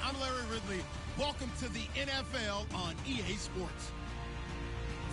I'm Larry Ridley. Welcome to the NFL on EA Sports.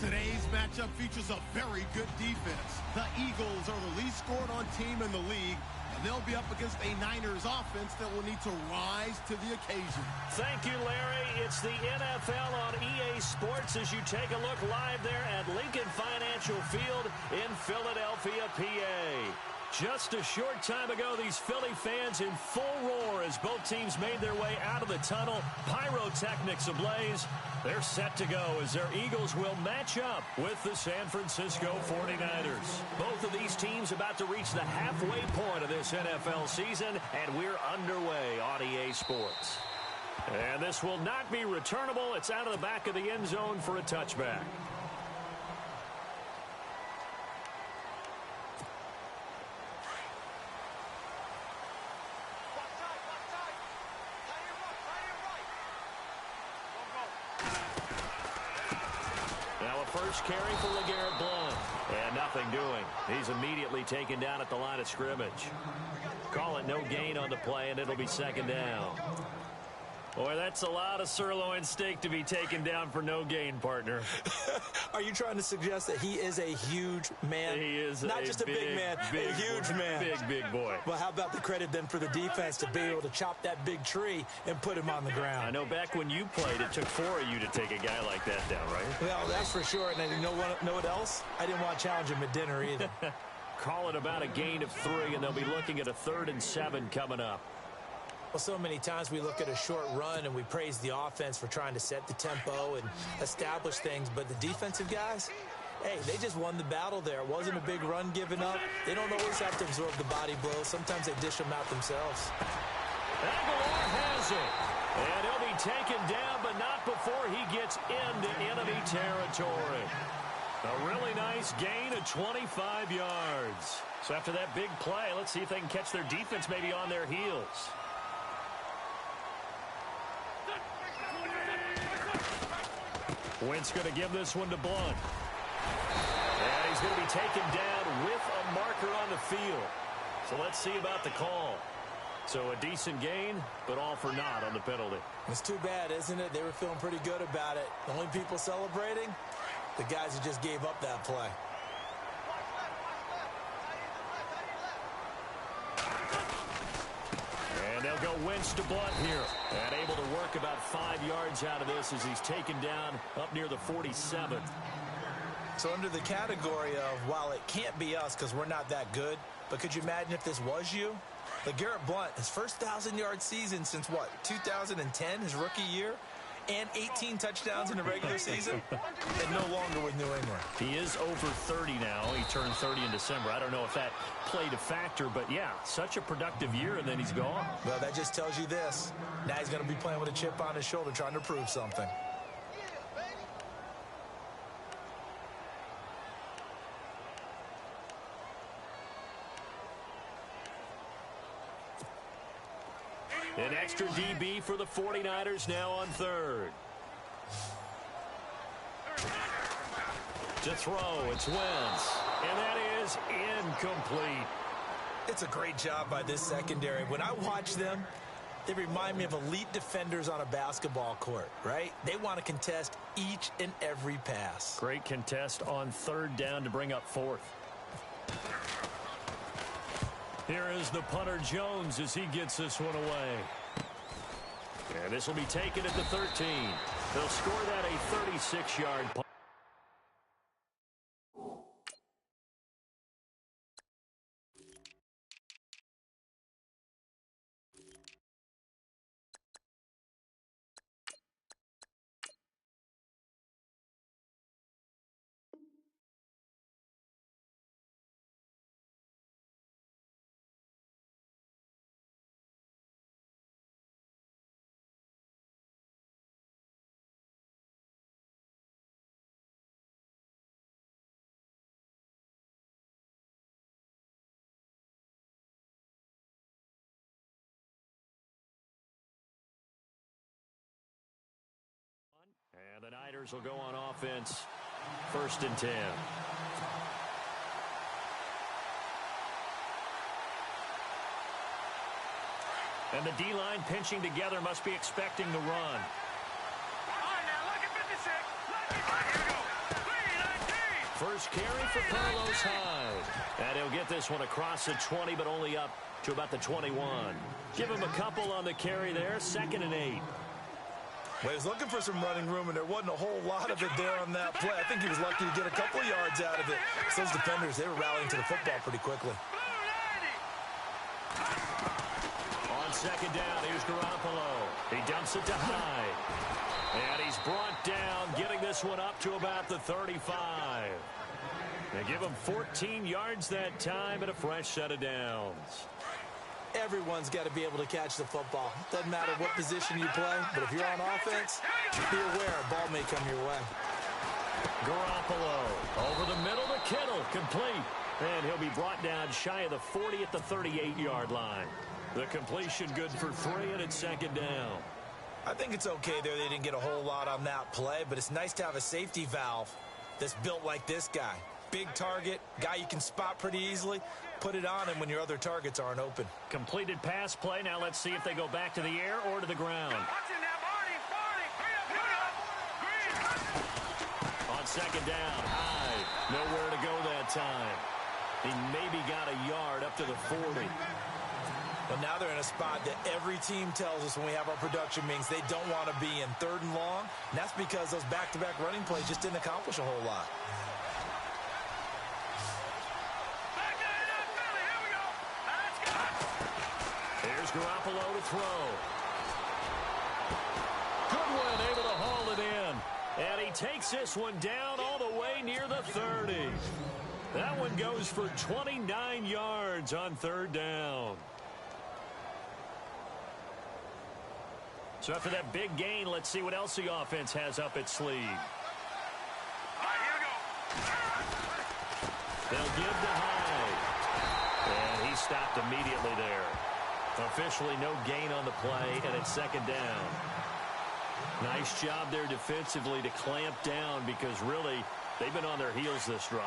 Today's matchup features a very good defense. The Eagles are the least scored on team in the league, and they'll be up against a Niners offense that will need to rise to the occasion. Thank you, Larry. It's the NFL on EA Sports as you take a look live there at Lincoln Financial Field in Philadelphia, PA. Just a short time ago, these Philly fans in full roar as both teams made their way out of the tunnel. Pyrotechnics ablaze. They're set to go as their Eagles will match up with the San Francisco 49ers. Both of these teams about to reach the halfway point of this NFL season, and we're underway on EA Sports. And this will not be returnable. It's out of the back of the end zone for a touchback. First carry for LeGarrette Blount. And nothing doing. He's immediately taken down at the line of scrimmage. Call it no gain on the play, and it'll be second down. Boy, that's a lot of sirloin steak to be taken down for no gain, partner. Are you trying to suggest that he is a huge man? He is not just a big man, a huge man. Big boy. Well, how about the credit then for the defense to be able to chop that big tree and put him on the ground? I know back when you played, it took 4 of you to take a guy like that down, right? Well, that's for sure. And you know what else? I didn't want to challenge him at dinner either. Call it about a gain of 3, and they'll be looking at a 3rd and 7 coming up. Well, so many times we look at a short run and we praise the offense for trying to set the tempo and establish things, but the defensive guys, hey, they just won the battle there. It wasn't a big run given up. They don't always have to absorb the body blows. Sometimes they dish them out themselves. Aguilar has it. And he'll be taken down, but not before he gets into enemy territory. A really nice gain of 25 yards. So after that big play, let's see if they can catch their defense maybe on their heels. Wentz going to give this one to Blount. And he's going to be taken down with a marker on the field. So let's see about the call. So a decent gain, but all for naught on the penalty. It's too bad, isn't it? They were feeling pretty good about it. The only people celebrating, the guys who just gave up that play. And they'll go Wentz to Blount here. And able to work about 5 yards out of this as he's taken down up near the 47. So under the category of, while it can't be us because we're not that good, but could you imagine if this was you? LeGarrette Blount, his first 1,000-yard season since, what, 2010, his rookie year? And 18 touchdowns in the regular season, and no longer with New England. He is over 30 now. He turned 30 in December. I don't know if that played a factor, but yeah, such a productive year, and then he's gone. Well, that just tells you this. Now he's going to be playing with a chip on his shoulder trying to prove something. An extra DB for the 49ers now on 3rd. To throw, it's Wentz. And that is incomplete. It's a great job by this secondary. When I watch them, they remind me of elite defenders on a basketball court, right? They want to contest each and every pass. Great contest on 3rd down to bring up 4th. Here is the punter Jones as he gets this one away. And this will be taken at the 13. They'll score that a 36-yard punt. And the Niners will go on offense. 1st and 10. And the D-line pinching together must be expecting the run. First carry for Carlos Hyde. And he'll get this one across the 20, but only up to about the 21. Give him a couple on the carry there. 2nd and 8. Well, he was looking for some running room, and there wasn't a whole lot of it there on that play. I think he was lucky to get a couple yards out of it. So those defenders, they were rallying to the football pretty quickly. On 2nd down, here's Garoppolo. He dumps it to Hyde. And he's brought down, getting this one up to about the 35. They give him 14 yards that time and a fresh set of downs. Everyone's got to be able to catch the football. Doesn't matter what position you play, but if you're on offense, be aware a ball may come your way. Garoppolo over the middle to Kittle, complete. And he'll be brought down shy of the 40 at the 38-yard line. The completion good for 3, and it's 2nd down. I think it's okay there. They didn't get a whole lot on that play, but it's nice to have a safety valve that's built like this guy. Big target, guy you can spot pretty easily. Put it on him when your other targets aren't open. Completed pass play. Now let's see if they go back to the air or to the ground. On 2nd down, Hyde. Nowhere to go that time. He maybe got a yard up to the 40. But now they're in a spot that every team tells us when we have our production meetings they don't want to be in. 3rd and long. And that's because those back-to-back running plays just didn't accomplish a whole lot. Here's Garoppolo to throw. Goodwin able to haul it in. And he takes this one down all the way near the 30. That one goes for 29 yards on 3rd down. So after that big gain, let's see what else the offense has up its sleeve. They'll give to Hyde. And he stopped immediately there. Officially no gain on the play, and it's 2nd down. Nice job there defensively to clamp down because really they've been on their heels this drive.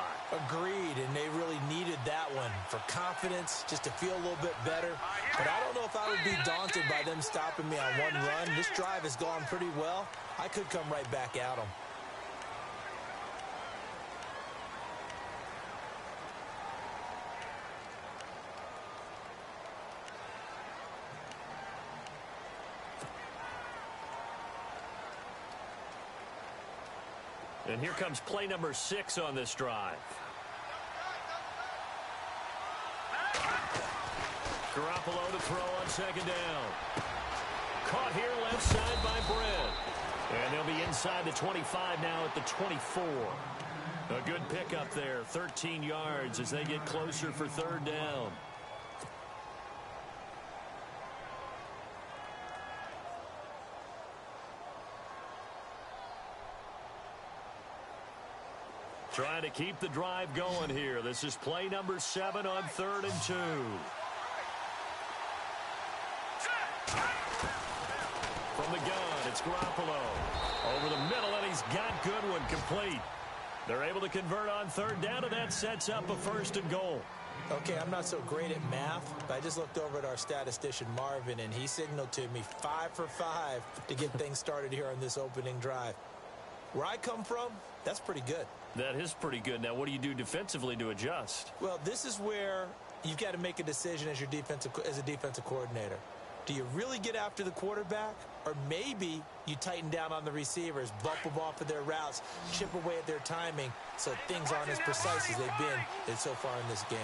Agreed, and they really needed that one for confidence, just to feel a little bit better. But I don't know if I would be daunted by them stopping me on one run. This drive has gone pretty well. I could come right back at them. And here comes play number 6 on this drive. Garoppolo to throw on 2nd down. Caught here left side by Brett. And they'll be inside the 25 now at the 24. A good pickup there, 13 yards as they get closer for 3rd down. Trying to keep the drive going here. This is play number 7 on 3rd and 2. From the gun, it's Garoppolo. Over the middle, and he's got Goodwin complete. They're able to convert on 3rd down, and that sets up a 1st and goal. Okay, I'm not so great at math, but I just looked over at our statistician, Marvin, and he signaled to me 5 for 5 to get things started here on this opening drive. Where I come from, that's pretty good. That is pretty good. Now, what do you do defensively to adjust? Well, this is where you've got to make a decision as a defensive coordinator. Do you really get after the quarterback? Or maybe you tighten down on the receivers, bump them off of their routes, chip away at their timing so things aren't as precise as they've been so far in this game.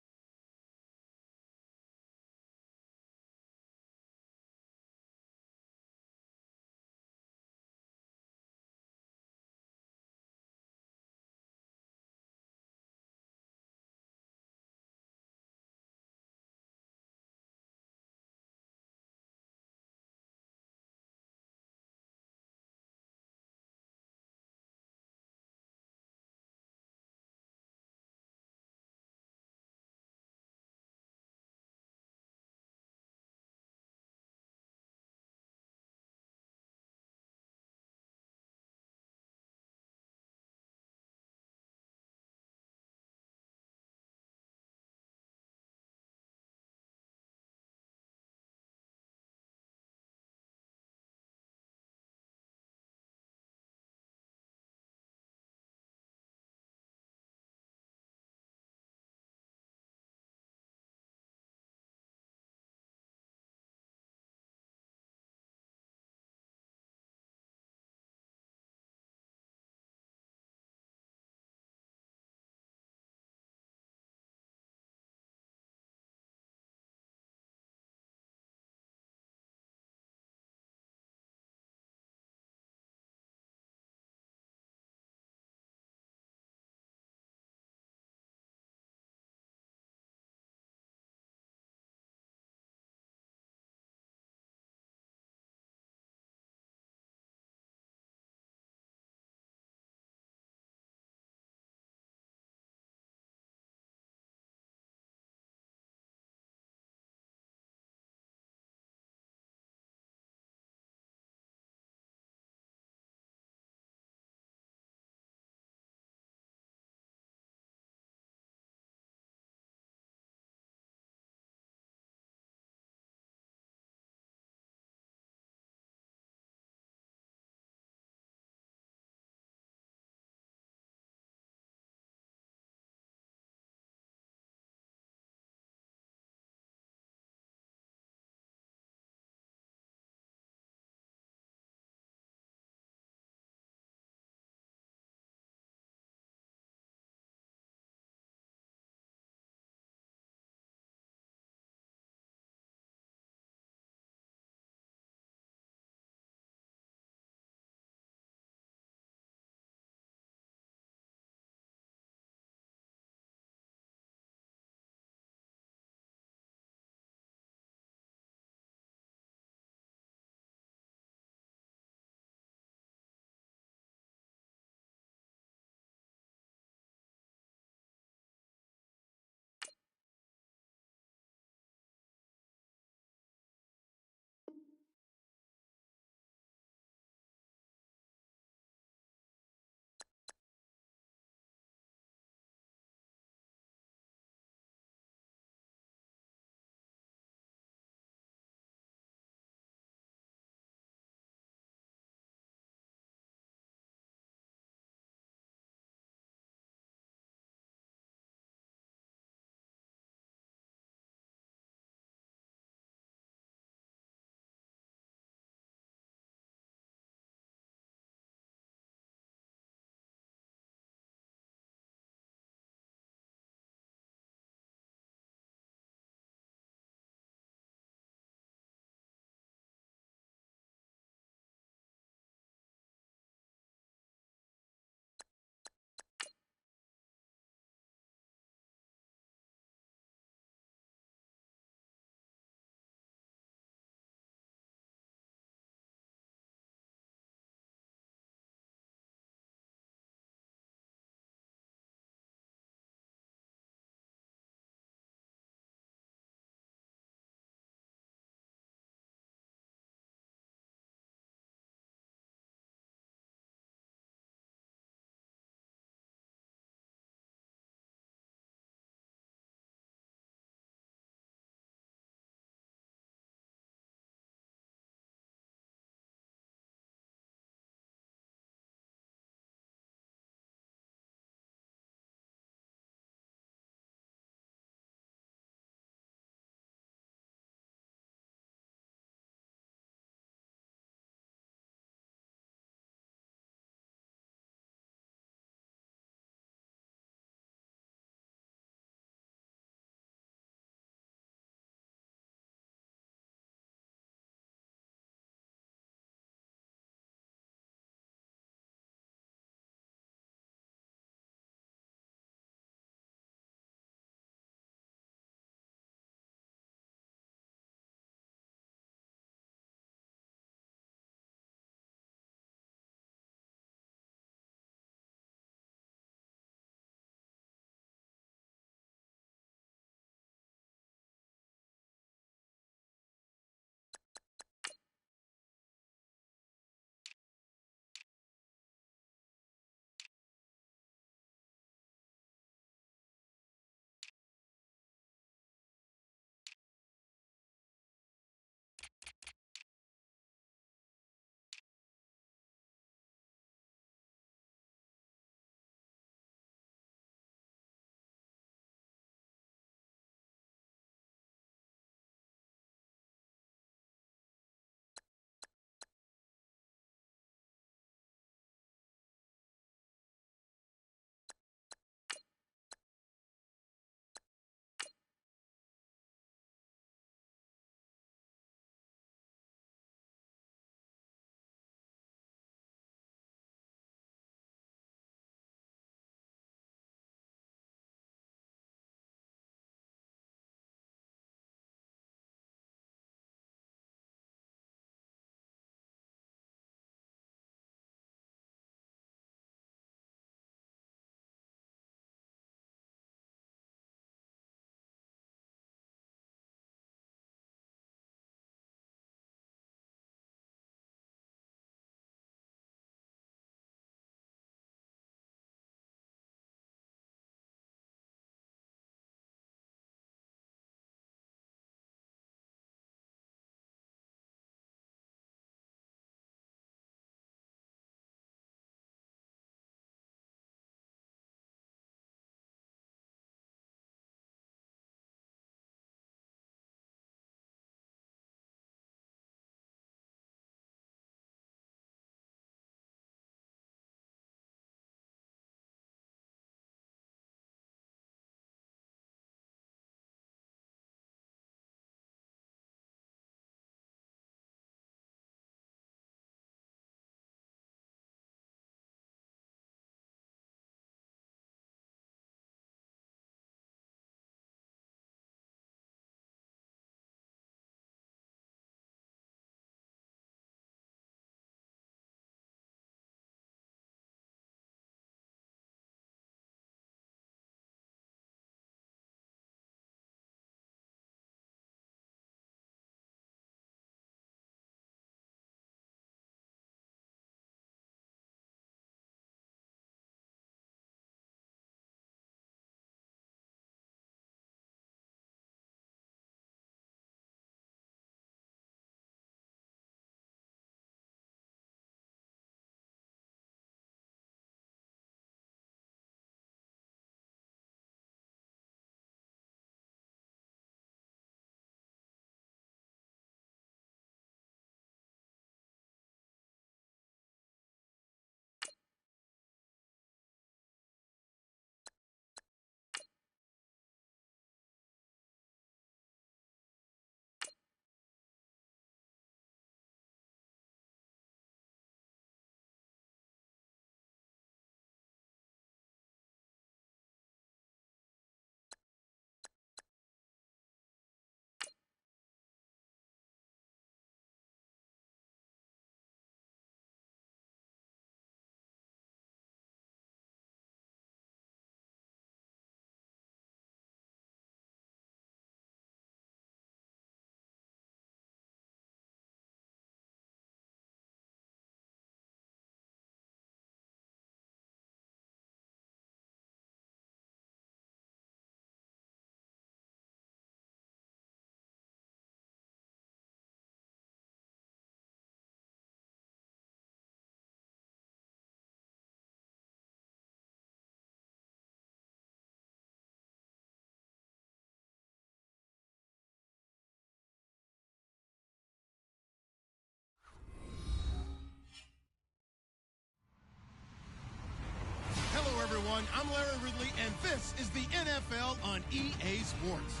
everyone. I'm Larry Ridley, and this is the NFL on EA Sports.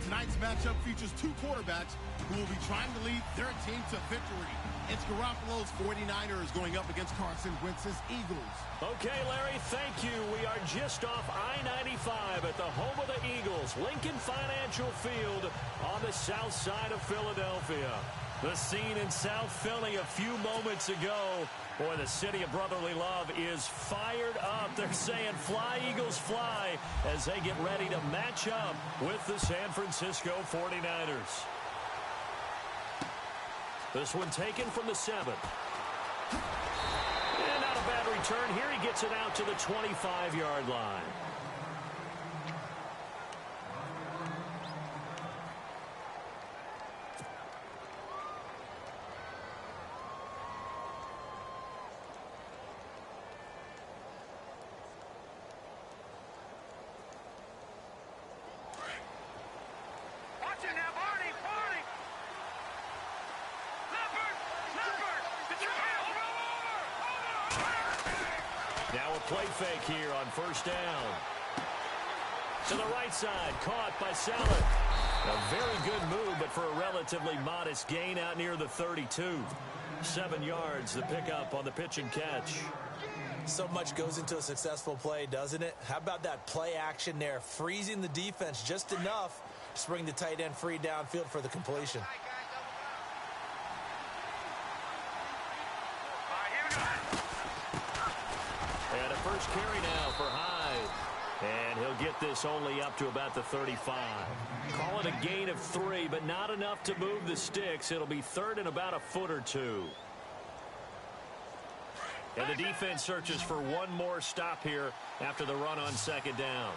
Tonight's matchup features two quarterbacks who will be trying to lead their team to victory. It's Garoppolo's 49ers going up against Carson Wentz's Eagles. Okay, Larry, thank you. We are just off I-95 at the home of the Eagles, Lincoln Financial Field on the south side of Philadelphia. The scene in South Philly a few moments ago. Boy, the city of brotherly love is fired up. They're saying, fly, Eagles, fly, as they get ready to match up with the San Francisco 49ers. This one taken from the 7. And not a bad return. Here he gets it out to the 25-yard line. Now a play fake here on first down. To the right side, caught by Saleh. A very good move, but for a relatively modest gain out near the 32. 7 yards, the pickup on the pitch and catch. So much goes into a successful play, doesn't it? How about that play action there, freezing the defense just enough to bring the tight end free downfield for the completion. And a first carry now for Hyde. And he'll get this only up to about the 35. Call it a gain of 3, but not enough to move the sticks. It'll be third and about a foot or two. And the defense searches for one more stop here after the run on second down.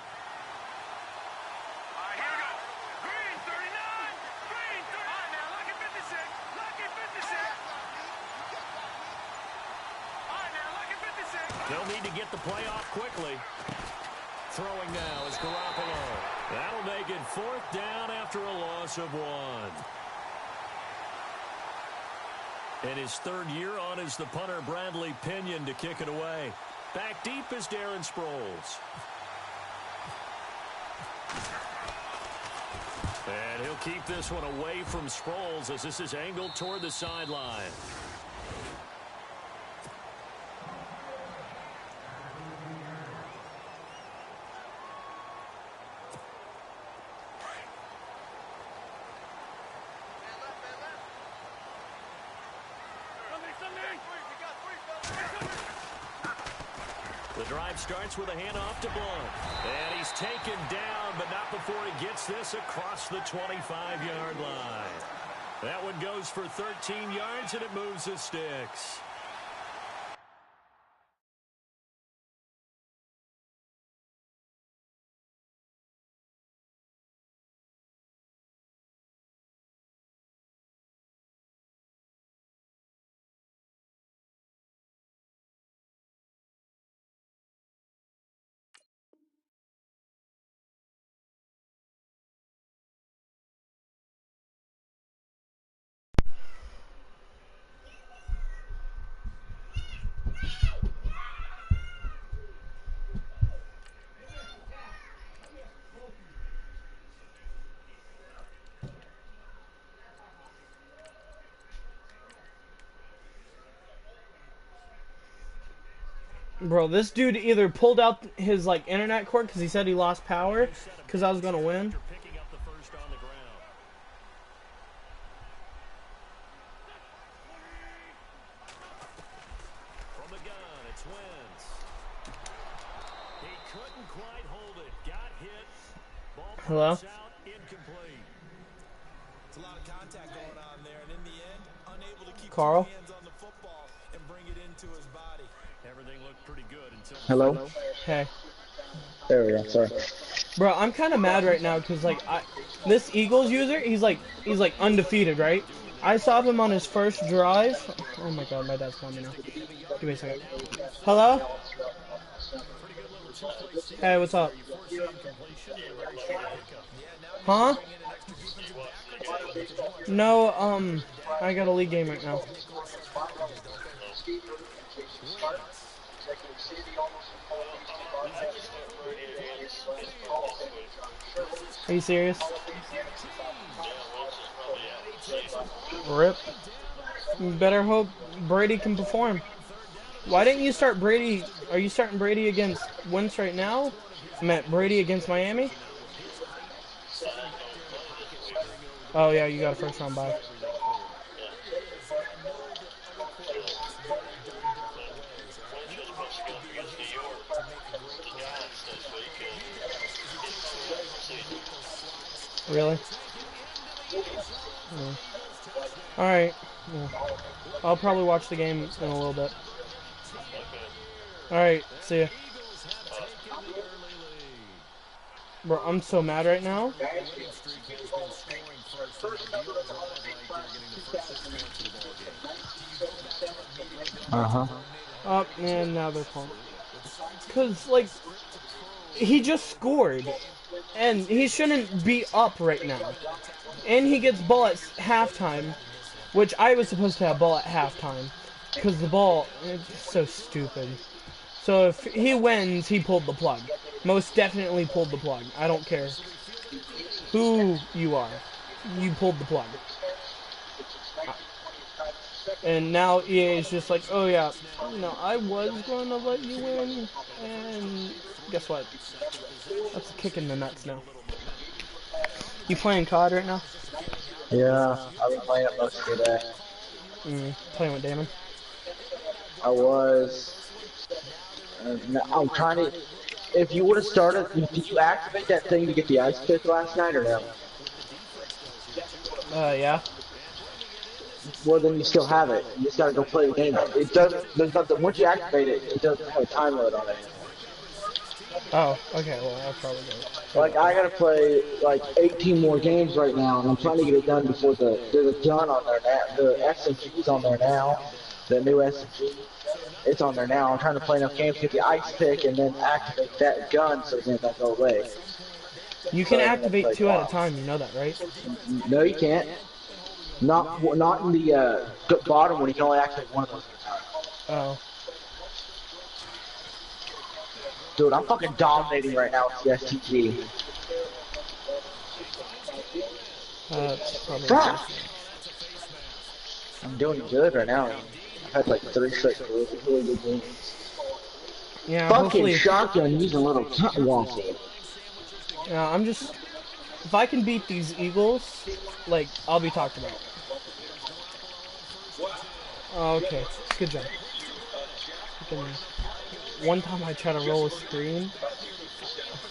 They'll need to get the play off quickly. Throwing now is Garoppolo. That'll make it fourth down after a loss of 1. And his third year on is the punter Bradley Pinion to kick it away. Back deep is Darren Sproles. And he'll keep this one away from Sproles as this is angled toward the sideline. The drive starts with a handoff to Blunt. And he's taken down, but not before he gets this across the 25-yard line. That one goes for 13 yards, and it moves the sticks. Bro, this dude either pulled out his internet cord because he said he lost power because I was gonna win. From the gun, it's Wentz. He couldn't quite hold it. Got hit. Ball Hello? out, incomplete. It's a lot of contact going on there, and in the end, unable to keep Carl? two hands on the football and bring it into his body. Everything looked pretty good until... Hello? Hey. There we go, sorry. Bro, I'm kind of mad right now because this Eagles user, he's undefeated, right? I saw him on his first drive. Oh my god, my dad's calling me now. Give me a second. Hello? Hey, what's up? Huh? No, I got a league game right now. Are you serious? Rip. You better hope Brady can perform. Why didn't you start Brady? Are you starting Brady against Wentz right now? I meant Brady against Miami? Oh yeah, you got a first round bye. Really? Yeah. Alright. Yeah. I'll probably watch the game in a little bit. Alright, see ya. Bro, I'm so mad right now. Oh, and now they're calling. Because, like, he just scored. And he shouldn't be up right now. And he gets ball at halftime. Which I was supposed to have ball at halftime. Because the ball, it's so stupid. So if he wins, he pulled the plug. Most definitely pulled the plug. I don't care who you are. You pulled the plug. And now EA is just like, oh yeah, I was going to let you win. And guess what? That's a kick in the nuts now. You playing COD right now? Yeah, I've been playing it most of the day. Playing with Damon? I was. I'm trying to. If you would have started, did you activate that thing to get the ice pick last night or no? Yeah. Well, then you still have it. You just gotta go play the game. It doesn't. There's nothing. Once you activate it, it doesn't have a time limit on it. Oh, okay. Well, I'll probably go. Like I gotta play like 18 more games right now, and I'm trying to get it done before there's a gun on there now. The SMG's on there now. The new SMG, it's on there now. I'm trying to play enough games to get the ice pick and then activate that gun so then it'll go away. You can activate 2 at a time. You know that, right? No, you can't. Not in the bottom one. You can only activate one of those at a time. Oh. Dude, I'm fucking dominating right now with the STG. Probably I'm doing good right now. I've had like 3 straight really good games. Yeah, fucking hopefully. shotgun using a little wonky. Yeah, I'm just. If I can beat these Eagles, like, I'll be talked about. Oh, okay. Good job. One time I try to roll a screen,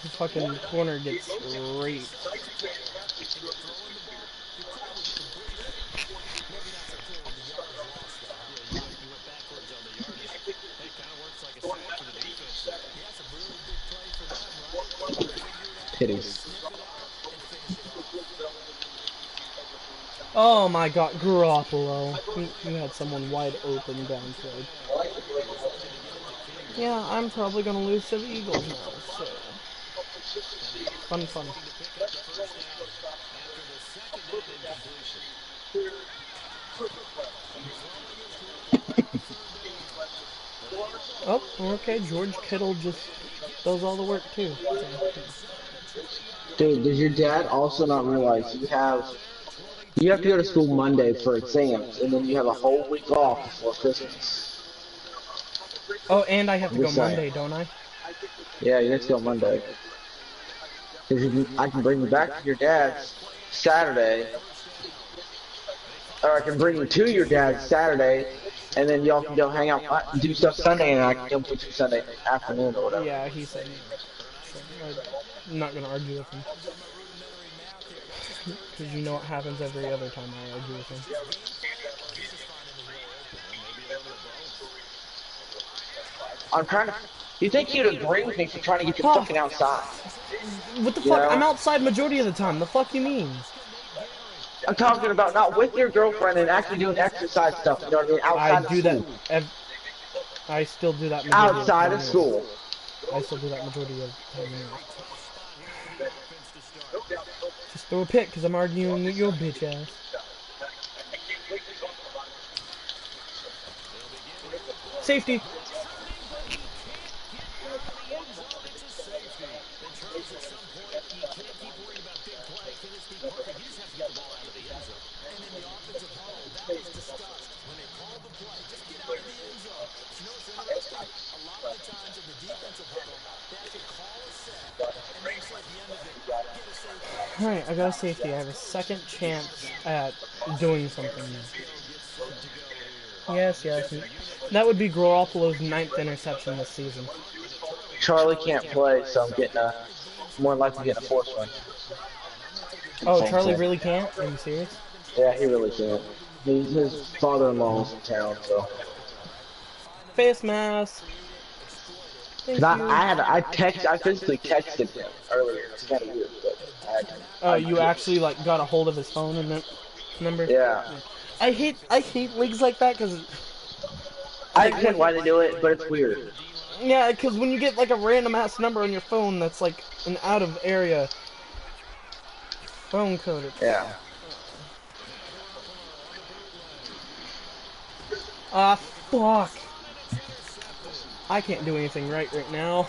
the fucking corner gets raped. Titties. Oh my god, Garoppolo. You had someone wide open downfield. Yeah, I'm probably gonna lose to the Eagles now, so. Fun. Oh, okay, George Kittle just does all the work too. Dude, does your dad also not realize you have to go to school Monday for exams, and then you have a whole week off before Christmas? Oh, and I have to go Monday, don't I? Yeah, you have to go Monday. I can bring you back to your dad's Saturday, or I can bring you to your dad's Saturday, and then y'all can go hang out and do stuff Sunday, and I can come with you Sunday afternoon or whatever. Yeah, he said. I'm not gonna argue with him. Because you know what happens every other time I argue with him. I'm trying to. You think you'd agree with me for trying to get you fucking outside? What the fuck? I'm outside majority of the time. The fuck you mean? I'm talking about not with your girlfriend and actually doing exercise stuff. You know what I mean? Outside I do of that. I still do that. Outside of school. I still do that majority of the time. Just throw a pick because I'm arguing with your bitch ass. Safety. Alright, I got a safety. I have a second chance at doing something now. Yes, yes. That would be Garoppolo's 9th interception this season. Charlie can't play, so I'm getting a more likely getting a fourth one. Oh, Same Charlie thing. really can't? Are you serious? Yeah, he really can't. His father-in-law's in town, so. Face mask. Thank Cause you. I physically texted him earlier. It's kind of weird, but Oh, you actually like got a hold of his phone and that number? Yeah. I hate leagues like that because I understand why they do it, but it's weird. yeah, because when you get like a random ass number on your phone that's like an out of area phone code. Yeah. Ah, fuck. I can't do anything right now.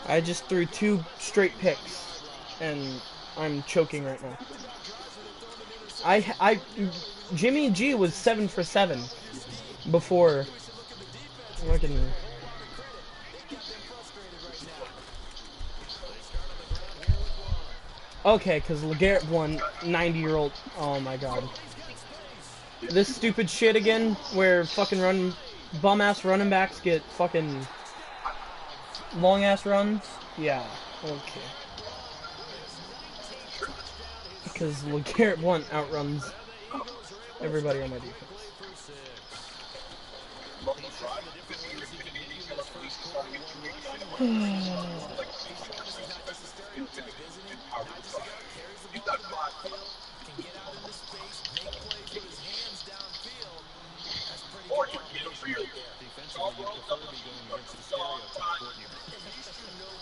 I just threw 2 straight picks, and I'm choking right now. Jimmy G was 7 for 7 before. Okay, because LeGarrette won 90-year-old. Oh my god. This stupid shit again, where fucking bum-ass running backs get fucking long-ass runs? Yeah, okay. Because LeGarrette Blount outruns everybody on my defense.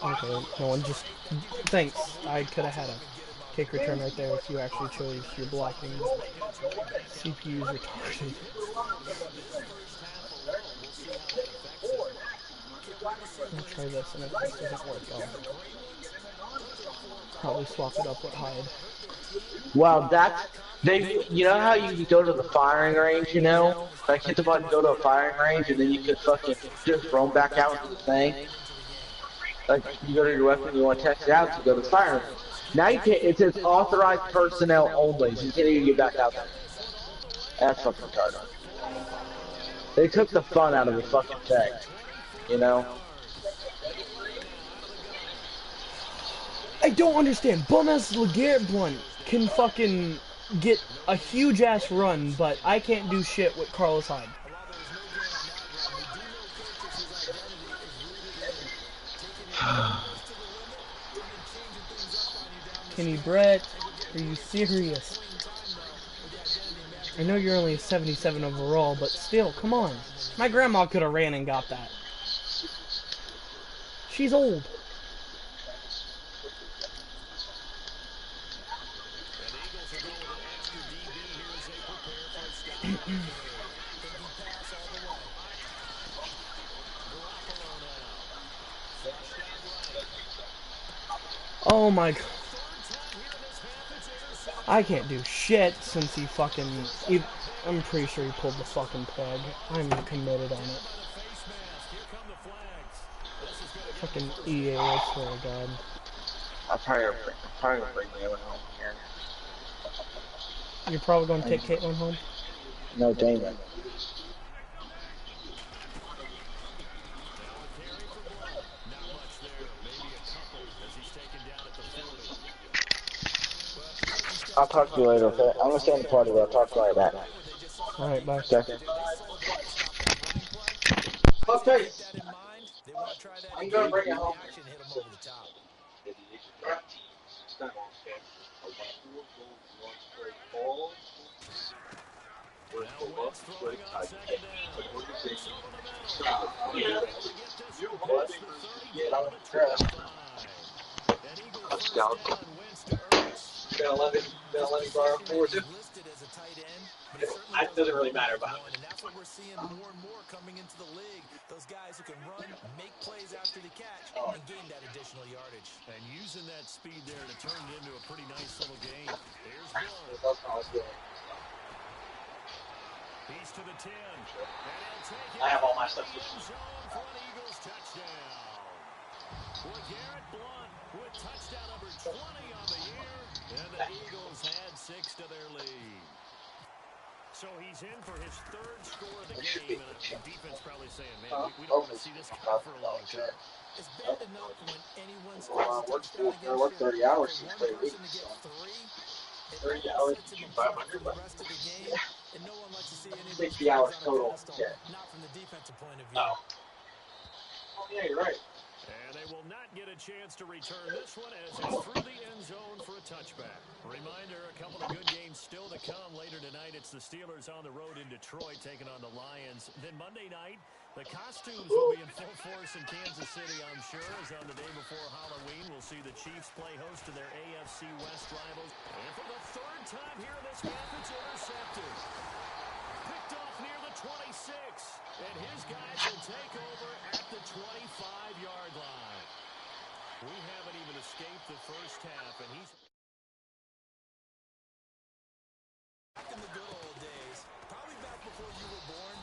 Okay, no one just... Thanks. I could have had a kick return right there if you actually chose your blocking. CPU's retarded. I'll try this, and if this doesn't work, I'll probably swap it up with Hyde. Wow, you know how you go to the firing range, you know? Like, hit the button, go to a firing range, and then you can fucking just roam back out into the thing. Like, you go to your weapon, you want to test it out, so you go to the firing range. Now you can't, it says authorized personnel only, so you can't even get back out there. That's fucking retarded. They took the fun out of the fucking thing, you know? I don't understand. Bum-ass LeGarrette Blount can fucking get a huge-ass run, but I can't do shit with Carlos Hyde. Kenny Brett, are you serious? I know you're only a 77 overall, but still, come on. My grandma could have ran and got that. She's old. Oh my god. I can't do shit since he fucking... I'm pretty sure he pulled the fucking plug. I'm committed on it. Fucking EA, I swear to god. I'll probably gonna bring Damon home here. You're probably gonna take Caitlin home? No, Damon. I'll talk to you later, okay? I'm gonna stay in the party, but I'll talk to you later back. Alright, bye. Okay. Okay. I'm gonna bring it home. Touchdown. Gonna let him borrow 4 too. a tight end, but it certainly It doesn't really matter about one, and that's what we're seeing more and more coming into the league. Those guys who can run, make plays after the catch, and gain that additional yardage. And using that speed there to turn it into a pretty nice little game. Here's Blunt. He's to the 10. And he'll take it. I have all my stuff. Zone for an Eagles touchdown. LeGarrette Blunt with touchdown number 20 on the year. And the Eagles add 6 to their lead. So he's in for his third score of the game. And the defense probably saying, man, we don't want to see this guy for a long time. It's bad enough when anyone scores a touchdown against I worked 30 hours since one they person to get 3. 30 hours, 500 the rest of the game, and no one likes to see any 60 hours total. Yeah. Not from the defensive point of view. Oh, yeah, you're right. And they will not get a chance to return this one as it's through the end zone for a touchback. Reminder, a couple of good games still to come. Later tonight, it's the Steelers on the road in Detroit taking on the Lions. Then Monday night, the costumes will be in full force in Kansas City, I'm sure, as on the day before Halloween, we'll see the Chiefs play host to their AFC West rivals. And for the third time here in this half, it's intercepted. Picked off near the 26. And his guys will take over at the 25-yard line. We haven't even escaped the first half, and he's back in the good old days, probably back before you were born.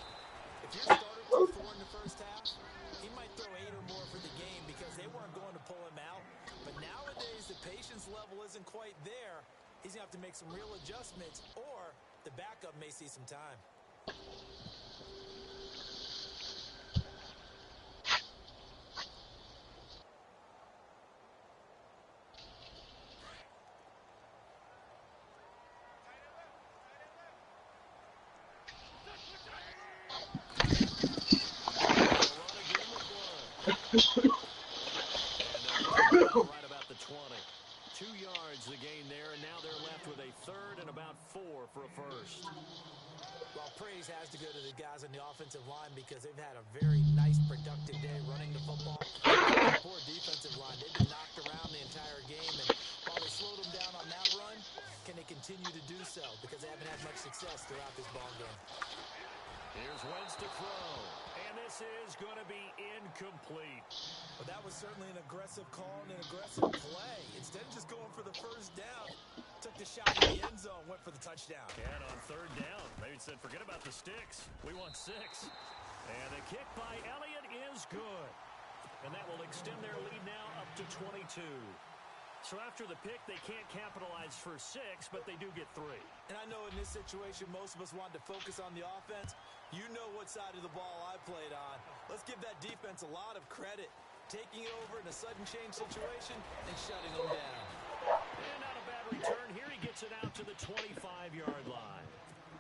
If your starter threw 4 in the first half, he might throw 8 or more for the game because they weren't going to pull him out. But nowadays, the patience level isn't quite there. He's going to have to make some real adjustments, or the backup may see some time. right about the 20. 2 yards the gain there, and now they're left with a third and about 4 for a first. Well, praise has to go to the guys on the offensive line because they've had a very nice, productive day running the football. The poor defensive line, they've been knocked around the entire game, and while they slowed them down on that run, can they continue to do so? Because they haven't had much success throughout this ball game. Here's Wentz to throw, and this is going to be incomplete. But that was certainly an aggressive call and an aggressive play. Instead of just going for the first down, took the shot in the end zone, went for the touchdown. And on third down, they said, forget about the sticks. We want 6. And the kick by Elliott is good. And that will extend their lead now up to 22. So after the pick, they can't capitalize for 6, but they do get 3. And I know in this situation, most of us wanted to focus on the offense. You know what side of the ball I played on. Let's give that defense a lot of credit. Taking it over in a sudden change situation and shutting them down. And not a bad return. Here he gets it out to the 25-yard line.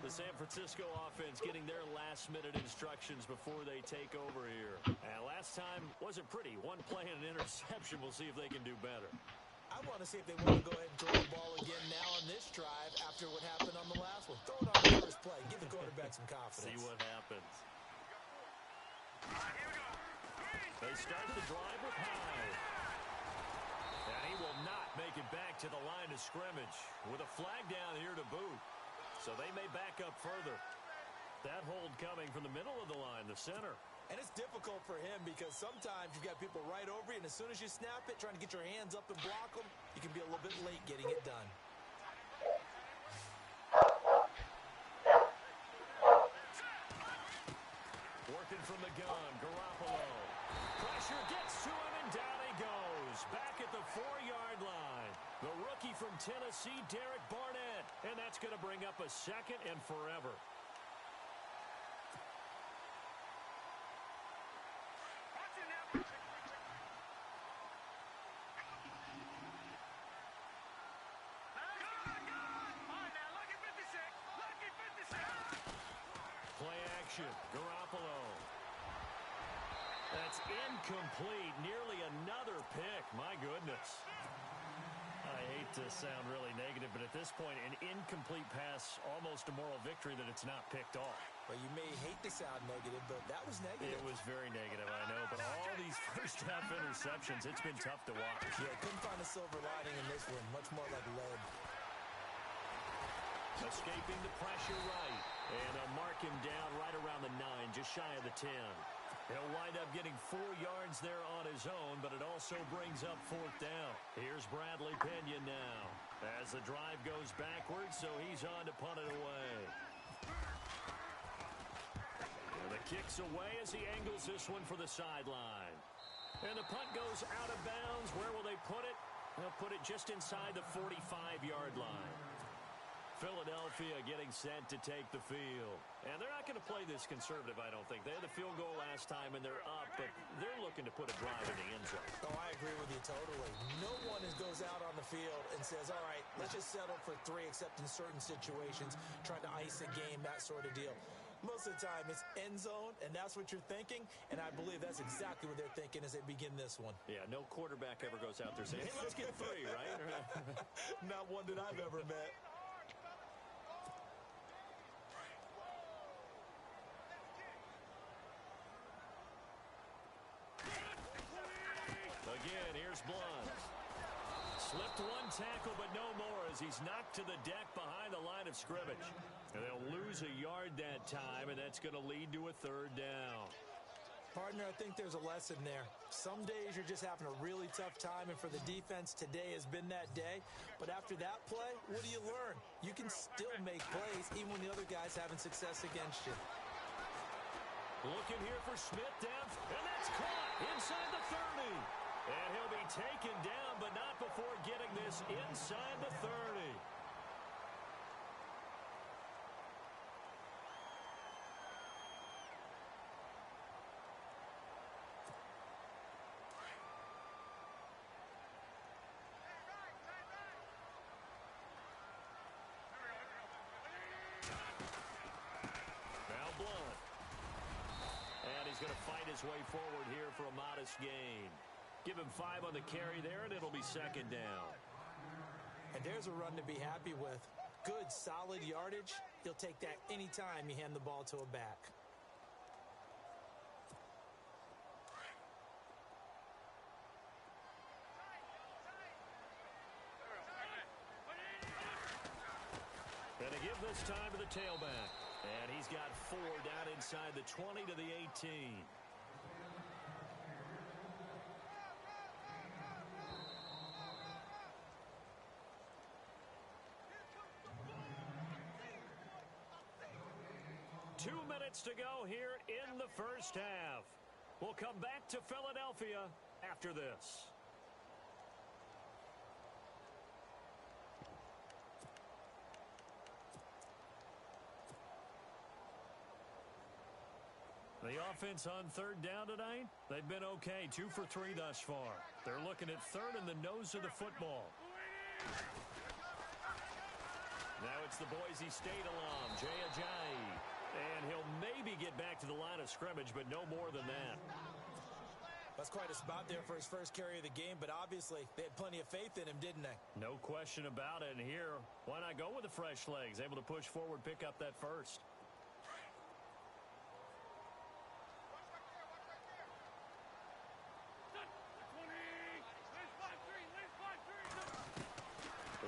The San Francisco offense getting their last-minute instructions before they take over here. And last time wasn't pretty. 1 play and an interception. We'll see if they can do better. I want to see if they want to go ahead and throw the ball again now on this drive after what happened on the last one. Throw it on the first play. Give the quarterback some confidence. See what happens. They start the drive with Hyde. And he will not make it back to the line of scrimmage with a flag down here to boot. So they may back up further. That hold coming from the middle of the line, the center. And it's difficult for him because sometimes you've got people right over you, and as soon as you snap it, trying to get your hands up and block them, you can be a little bit late getting it done. Working from the gun, Garoppolo. Pressure gets to him, and down he goes. Back at the 4-yard line. The rookie from Tennessee, Derek Barnett. And that's going to bring up a second and forever. Garoppolo. That's incomplete. Nearly another pick. My goodness. I hate to sound really negative, but at this point, an incomplete pass, almost a moral victory that it's not picked off. Well, you may hate to sound negative, but that was negative. It was very negative, I know. But all these first-half interceptions, it's been tough to watch. Yeah, couldn't find a silver lining in this one. Much more like lead. Escaping the pressure right. And they'll mark him down right around the 9, just shy of the 10. He'll wind up getting 4 yards there on his own, but it also brings up 4th down. Here's Bradley Pena now as the drive goes backwards, so he's on to punt it away. And the kick's away as he angles this one for the sideline. And the punt goes out of bounds. Where will they put it? They'll put it just inside the 45-yard line. Philadelphia getting set to take the field. And they're not going to play this conservative, I don't think. They had the field goal last time, and they're up, but they're looking to put a drive in the end zone. Oh, I agree with you totally. No one goes out on the field and says, all right, let's just settle for 3, except in certain situations, trying to ice a game, that sort of deal. Most of the time, it's end zone, and that's what you're thinking, and I believe that's exactly what they're thinking as they begin this one. Yeah, no quarterback ever goes out there saying, hey, let's get 3, right? Not one that I've ever met. Again, here's Blunt. Slipped 1 tackle, but no more as he's knocked to the deck behind the line of scrimmage. And they'll lose a yard that time, and that's going to lead to a 3rd down. Partner, I think there's a lesson there. Some days you're just having a really tough time, and for the defense, today has been that day. But after that play, what do you learn? You can still make plays even when the other guy's having success against you. Looking here for Smith down, and that's caught inside the 30. And he'll be taken down, but not before getting this inside the 30. Now Blunt. And he's going to fight his way forward here for a modest gain. Give him 5 on the carry there, and it'll be 2nd down. And there's a run to be happy with. Good, solid yardage. You'll take that anytime you hand the ball to a back. Going to give this time to the tailback. And he's got 4 down inside the 20 to the 18. To go here in the first half. We'll come back to Philadelphia after this. The offense on 3rd down tonight, they've been okay, 2 for 3 thus far. They're looking at 3rd in the nose of the football. Now it's the Boise State alum, Jay Ajayi. And he'll maybe get back to the line of scrimmage, but no more than that. That's quite a spot there for his first carry of the game, but obviously they had plenty of faith in him, didn't they? No question about it. And here, why not go with the fresh legs? Able to push forward, pick up that first.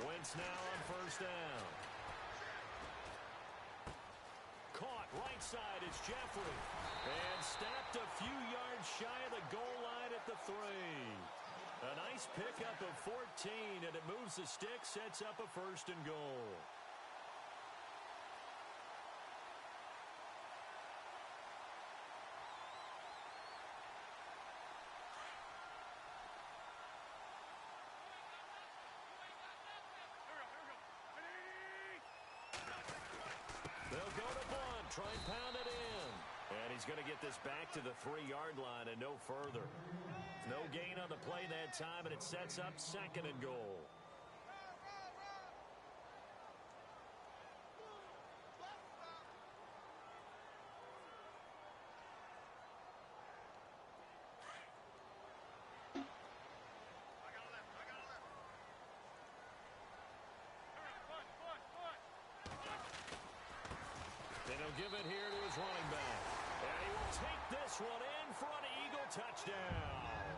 Wentz now on 1st down. Caught right side, it's Jeffrey. And snapped a few yards shy of the goal line at the 3. A nice pickup of 14, and it moves the stick, sets up a 1st and goal. They'll go to Blunt, try and pound it in. And he's going to get this back to the 3-yard line and no further. No gain on the play that time, and it sets up 2nd and goal. And he'll give it here to his running back. And he will take this one in for an Eagle touchdown.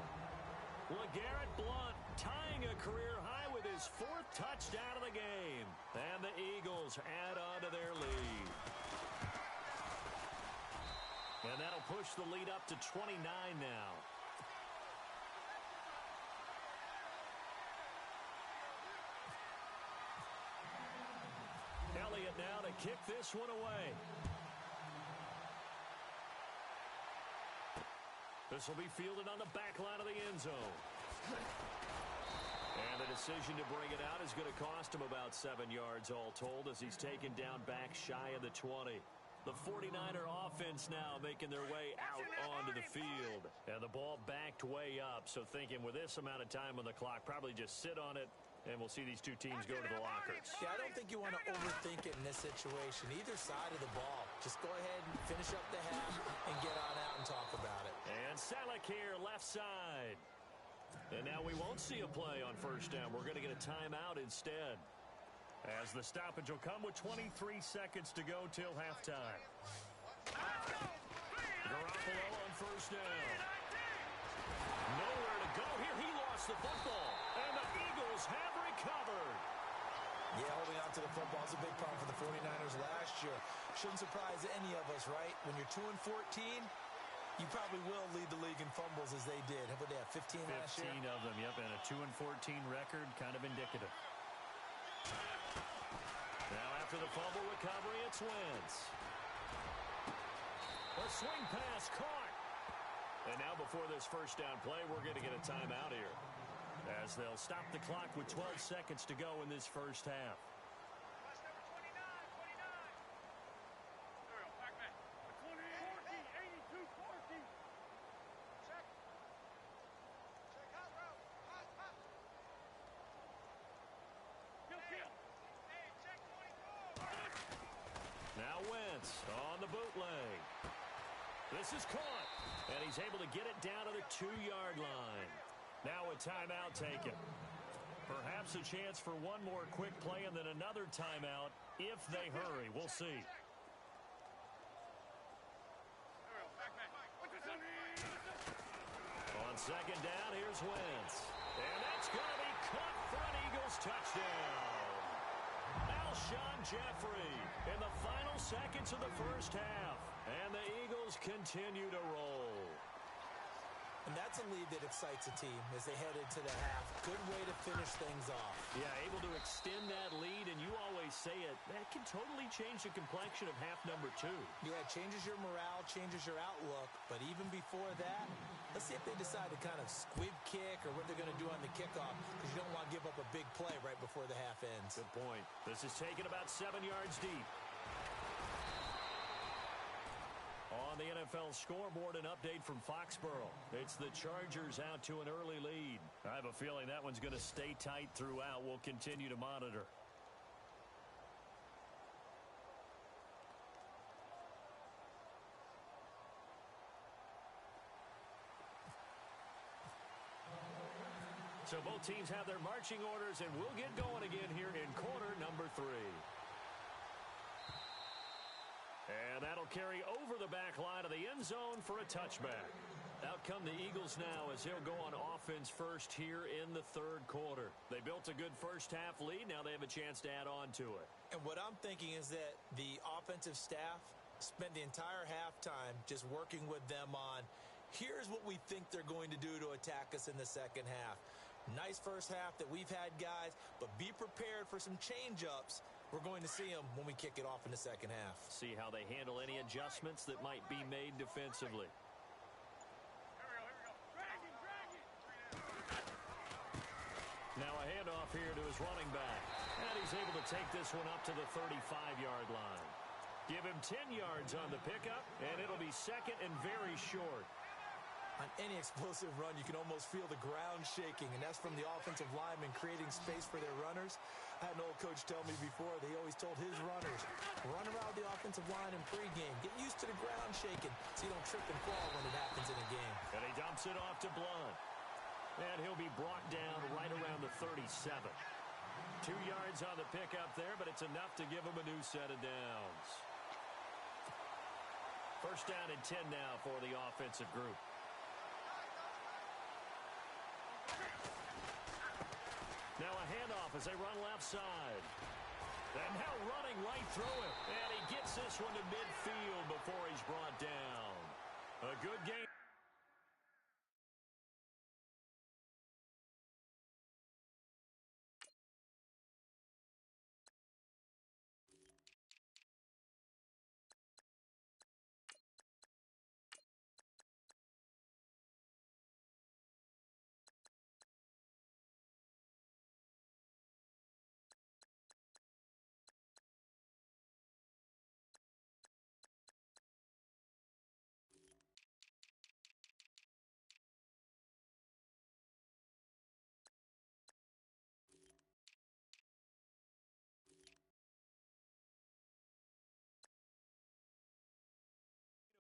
LeGarrette Blount tying a career high with his 4th touchdown of the game. And the Eagles add on to their lead. And that'll push the lead up to 29 now. Elliott now to kick this one away. This will be fielded on the back line of the end zone. And the decision to bring it out is going to cost him about 7 yards all told as he's taken down back shy of the 20. The 49er offense now making their way out onto the field. And the ball backed way up, so thinking with this amount of time on the clock, probably just sit on it, and we'll see these two teams go to the lockers. Yeah, I don't think you want to overthink it in this situation. Either side of the ball. Just go ahead and finish up the half and get on out and talk about it. And Selleck here, left side. And now we won't see a play on first down. We're going to get a timeout instead, as the stoppage will come with 23 seconds to go till halftime. Garoppolo on first down. Nowhere to go here. He lost the football. And the Eagles have recovered. Yeah, holding on to the football is a big problem for the 49ers last year. Shouldn't surprise any of us, right? When you're 2-14, you probably will lead the league in fumbles as they did. How about they have 15 last year? 15 of them, yep, and a 2-14 record, kind of indicative. Now after the fumble recovery, it's Wentz. A swing pass caught. And now before this first down play, we're going to get a timeout here, as they'll stop the clock with 12 seconds to go in this first half. Now Wentz on the bootleg. This is caught, and he's able to get it down to the 2-yard line. Now a timeout taken. Perhaps a chance for one more quick play and then another timeout if they hurry. We'll see. On second down, here's Wentz. And that's going to be caught for an Eagles touchdown. Alshon Jeffrey in the final seconds of the first half. And the Eagles continue to roll. And that's a lead that excites a team as they head into the half. Good way to finish things off. Yeah, able to extend that lead, and you always say it, that can totally change the complexion of half number 2. Yeah, it changes your morale, changes your outlook. But even before that, let's see if they decide to kind of squib kick or what they're going to do on the kickoff, because you don't want to give up a big play right before the half ends. Good point. This is taken about 7 yards deep. On the NFL scoreboard, an update from Foxborough. It's the Chargers out to an early lead. I have a feeling that one's going to stay tight throughout. We'll continue to monitor. So both teams have their marching orders, and we'll get going again here in quarter number 3. And that'll carry over the back line of the end zone for a touchback. Out come the Eagles now as they'll go on offense first here in the third quarter. They built a good first half lead. Now they have a chance to add on to it. And what I'm thinking is that the offensive staff spent the entire halftime just working with them on, here's what we think they're going to do to attack us in the second half. Nice first half that we've had, guys, but be prepared for some change-ups. We're going to see them when we kick it off in the second half. See how they handle any adjustments that might be made defensively. Now a handoff here to his running back. And he's able to take this one up to the 35-yard line. Give him 10 yards on the pickup, and it'll be second and very short. On any explosive run, you can almost feel the ground shaking, and that's from the offensive linemen creating space for their runners. I had an old coach tell me before, they always told his runners, run around the offensive line in pregame. Get used to the ground shaking so you don't trip and fall when it happens in a game. And he dumps it off to Blount. And he'll be brought down right around the 37. 2 yards on the pickup there, but it's enough to give him a new set of downs. First down and 10 now for the offensive group. off as they run left side. And now running right through it. And he gets this one to midfield before he's brought down. A good game.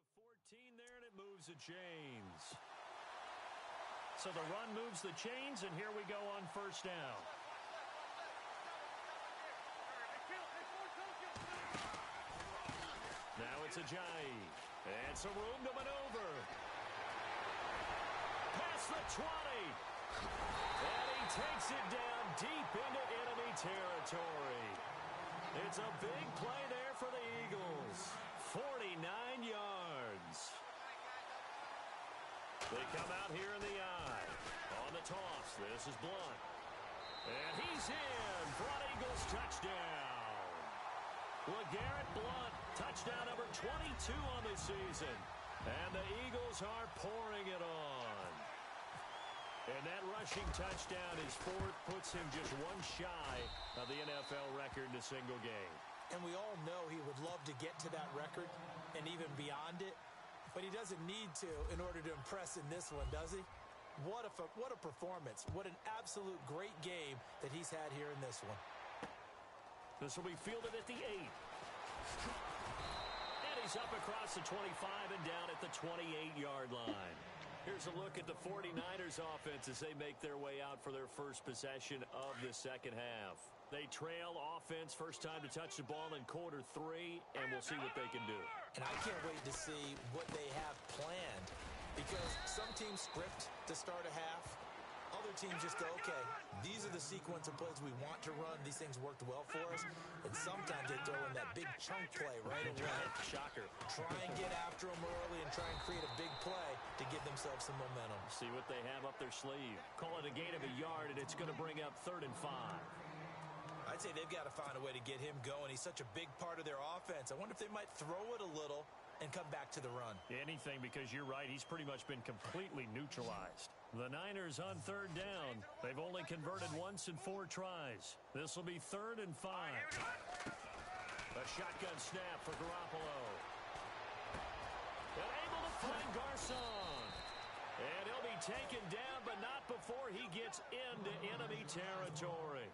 To 14 there, and it moves the chains. So the run moves the chains, and here we go on first down. Now it's Ajayi. And some room to maneuver. Past the 20. And he takes it down deep into enemy territory. It's a big play there for the Eagles. 49 yards. They come out here in the eye. On the toss, this is Blunt. And he's in. Blunt Eagles touchdown. LeGarrette Blunt, touchdown number 22 on the season. And the Eagles are pouring it on. And that rushing touchdown, his fourth, puts him just one shy of the NFL record in a single game. And we all know he would love to get to that record and even beyond it. But he doesn't need to in order to impress in this one, does he? What a performance. What an absolute great game that he's had here in this one. This will be fielded at the 8. And he's up across the 25 and down at the 28-yard line. Here's a look at the 49ers offense as they make their way out for their first possession of the second half. They trail offense first time to touch the ball in quarter 3, and we'll see what they can do. And I can't wait to see what they have planned, because some teams script to start a half. Other teams just go, okay, these are the sequence of plays we want to run. These things worked well for us. And sometimes they throw in that big chunk play right away. Shocker. Try and get after them early and try and create a big play to give themselves some momentum. See what they have up their sleeve. Call it a gain of a yard, and it's going to bring up 3rd and 5. I'd say they've got to find a way to get him going. He's such a big part of their offense. I wonder if they might throw it a little and come back to the run. Anything, because you're right. He's pretty much been completely neutralized. The Niners on 3rd down. They've only converted once in 4 tries. This will be 3rd and 5. A shotgun snap for Garoppolo. And able to find Garcon. And he'll be taken down, but not before he gets into enemy territory.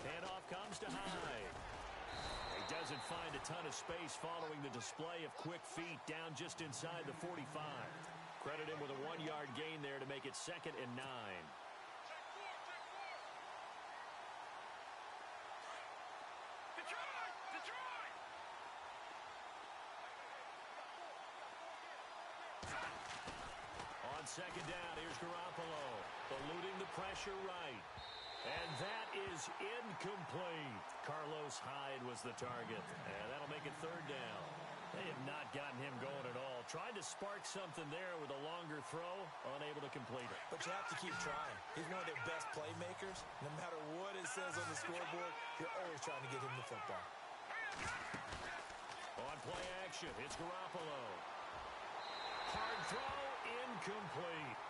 Handoff comes to Hyde. He doesn't find a ton of space following the display of quick feet down just inside the 45. Credit him with a 1-yard gain there to make it 2nd and 9. On 2nd down, here's Garoppolo, eluding the pressure right. And that is incomplete. Carlos Hyde was the target, and that'll make it 3rd down. They have not gotten him going at all. Tried to spark something there with a longer throw, unable to complete it. But you have to keep trying. He's one of their best playmakers. No matter what it says on the scoreboard, you're always trying to get him the football. On play action, it's Garoppolo. Hard throw, incomplete.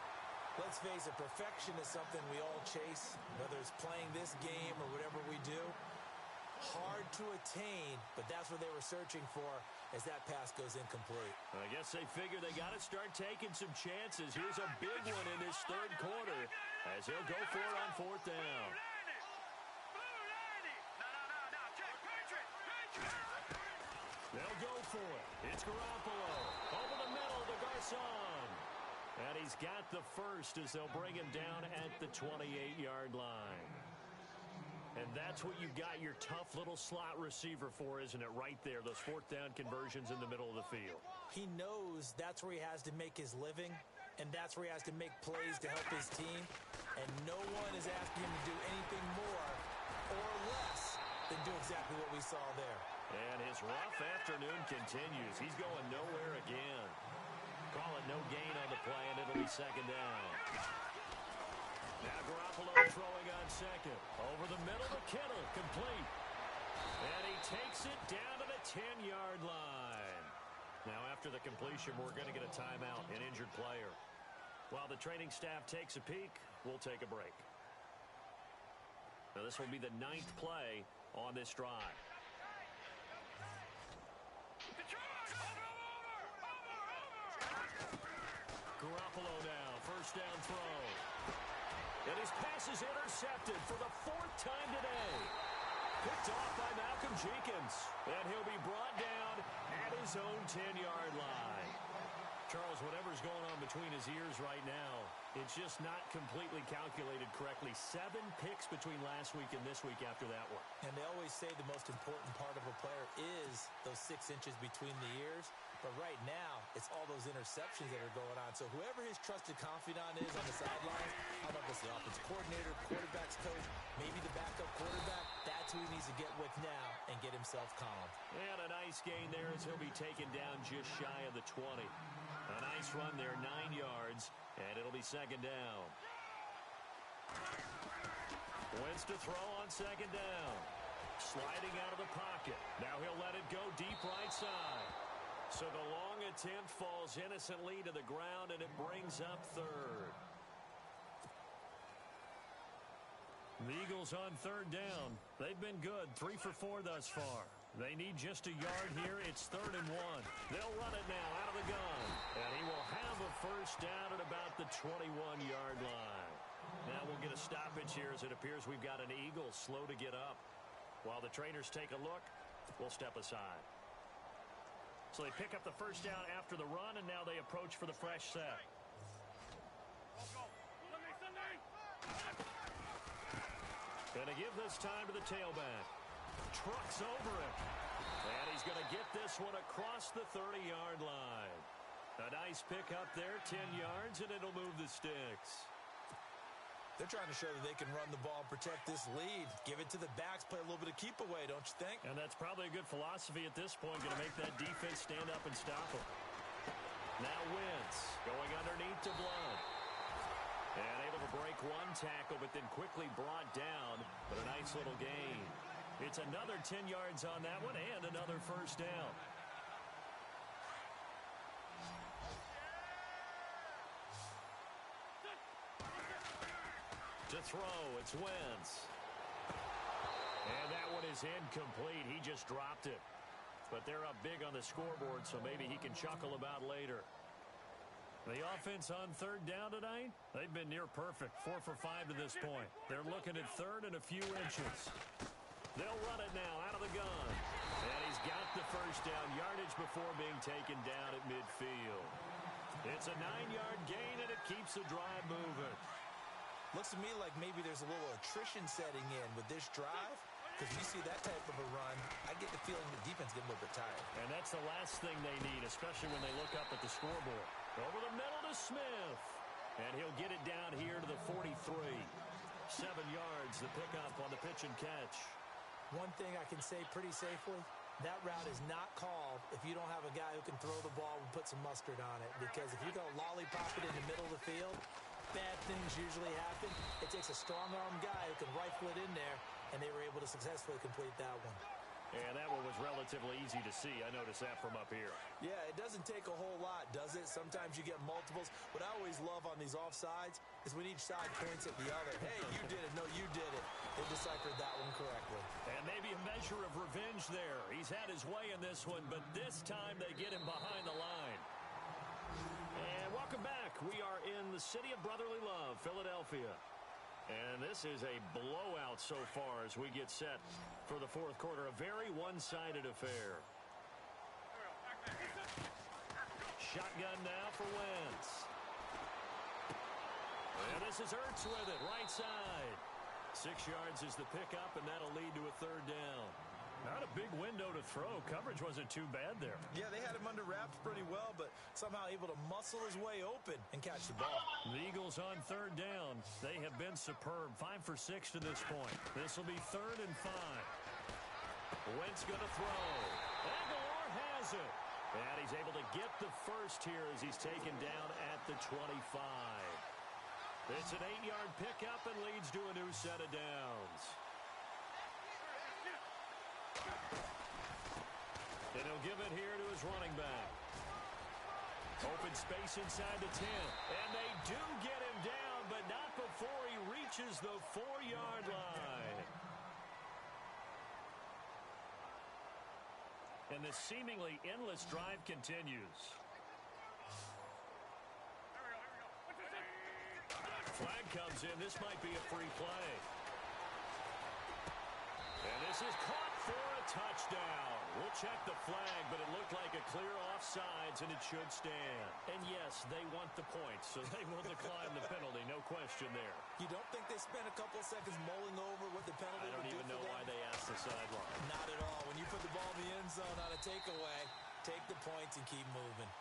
Let's face it, perfection is something we all chase, whether it's playing this game or whatever we do. Hard to attain, but that's what they were searching for, as that pass goes incomplete. I guess they figure they got to start taking some chances. Here's a big one in this third quarter as he'll go for it on fourth down. They'll go for it. It's Garoppolo. Over the middle to Garcon. And he's got the first as they'll bring him down at the 28-yard line. And that's what you've got your tough little slot receiver for, isn't it? Right there, those fourth down conversions in the middle of the field. He knows that's where he has to make his living, and that's where he has to make plays to help his team. And no one is asking him to do anything more or less than do exactly what we saw there. And his rough afternoon continues. He's going nowhere again. Call it no gain on the play, and it'll be second down. Now Garoppolo throwing on second. Over the middle to Kittle, complete. And he takes it down to the 10-yard line. Now after the completion, we're going to get a timeout, an injured player. While the training staff takes a peek, we'll take a break. Now this will be the 9th play on this drive. Garoppolo now, first down throw. And his pass is intercepted for the 4th time today. Picked off by Malcolm Jenkins. And he'll be brought down at his own 10-yard line. Charles, whatever's going on between his ears right now, it's just not completely calculated correctly. 7 picks between last week and this week after that one. And they always say the most important part of a player is those 6 inches between the ears. But right now, it's all those interceptions that are going on. So whoever his trusted confidant is on the sidelines, how about this, the offensive coordinator, quarterback's coach, maybe the backup quarterback, that's who he needs to get with now and get himself calm. And a nice gain there as he'll be taken down just shy of the 20. A nice run there, 9 yards, and it'll be second down. Wentz to throw on second down. Sliding out of the pocket. Now he'll let it go deep right side. So the long attempt falls innocently to the ground, and it brings up third. The Eagles on third down. They've been good, 3 for 4 thus far. They need just a yard here. It's 3rd and 1. They'll run it now out of the gun. And he will have a first down at about the 21-yard line. Now we'll get a stoppage here as it appears we've got an Eagle slow to get up. While the trainers take a look, we'll step aside. So they pick up the first down after the run, and now they approach for the fresh set. And to give this time to the tailback. Trucks over it. And he's going to get this one across the 30-yard line. A nice pick up there, 10 yards, and it'll move the sticks. They're trying to show that they can run the ball and protect this lead. Give it to the backs, play a little bit of keep away, don't you think? And that's probably a good philosophy at this point, going to make that defense stand up and stop them. Now Wentz going underneath to Blunt. And able to break one tackle, but then quickly brought down. But a nice little gain. It's another 10 yards on that one and another first down. To throw, it's Wentz. And that one is incomplete. He just dropped it. But they're up big on the scoreboard, so maybe he can chuckle about later. The offense on third down tonight, they've been near perfect. 4 for 5 to this point. They're looking at third and a few inches. They'll run it now out of the gun. And he's got the first down yardage before being taken down at midfield. It's a 9-yard gain, and it keeps the drive moving. Looks to me like maybe there's a little attrition setting in with this drive. Because when you see that type of a run, I get the feeling the defense getting a little bit tired. And that's the last thing they need, especially when they look up at the scoreboard. Over the middle to Smith. And he'll get it down here to the 43. 7 yards, the pickup on the pitch and catch. One thing I can say pretty safely, that route is not called if you don't have a guy who can throw the ball and put some mustard on it. Because if you go lollipop it in the middle of the field, bad things usually happen. It takes a strong-arm guy who can rifle it in there, and they were able to successfully complete that one. And that one was relatively easy to see. I noticed that from up here. Yeah, it doesn't take a whole lot, does it? Sometimes you get multiples. What I always love on these offsides is when each side points at the other. Hey, you did it. No, you did it. They They deciphered that one correctly. And maybe a measure of revenge there. He's had his way in this one, but this time they get him behind the line. And welcome back. We are in the city of brotherly love, Philadelphia. And this is a blowout so far as we get set for the fourth quarter. A very one-sided affair. Shotgun now for Wentz. And this is Ertz with it, right side. 6 yards is the pickup, and that'll lead to a third down. Not a big window to throw. Coverage wasn't too bad there. Yeah, they had him under wraps pretty well, but somehow able to muscle his way open and catch the ball. The Eagles on third down. They have been superb. 5 for 6 to this point. This will be 3rd and 5. Wentz going to throw. Aguilar has it. And he's able to get the first here as he's taken down at the 25. It's an 8-yard pickup and leads to a new set of downs. And he'll give it here to his running back. Open space inside the 10. And they do get him down, but not before he reaches the 4-yard line. And the seemingly endless drive continues. Flag comes in. This might be a free play. And this is caught for a touchdown. We'll check the flag, but it looked like a clear offsides, and it should stand. And yes, they want the points, so they will decline the penalty. No question there. You don't think they spent a couple of seconds mulling over what the penalty would do for them? I don't even know why they asked the sideline. Not at all. When you put the ball in the end zone on a takeaway, take the points and keep moving.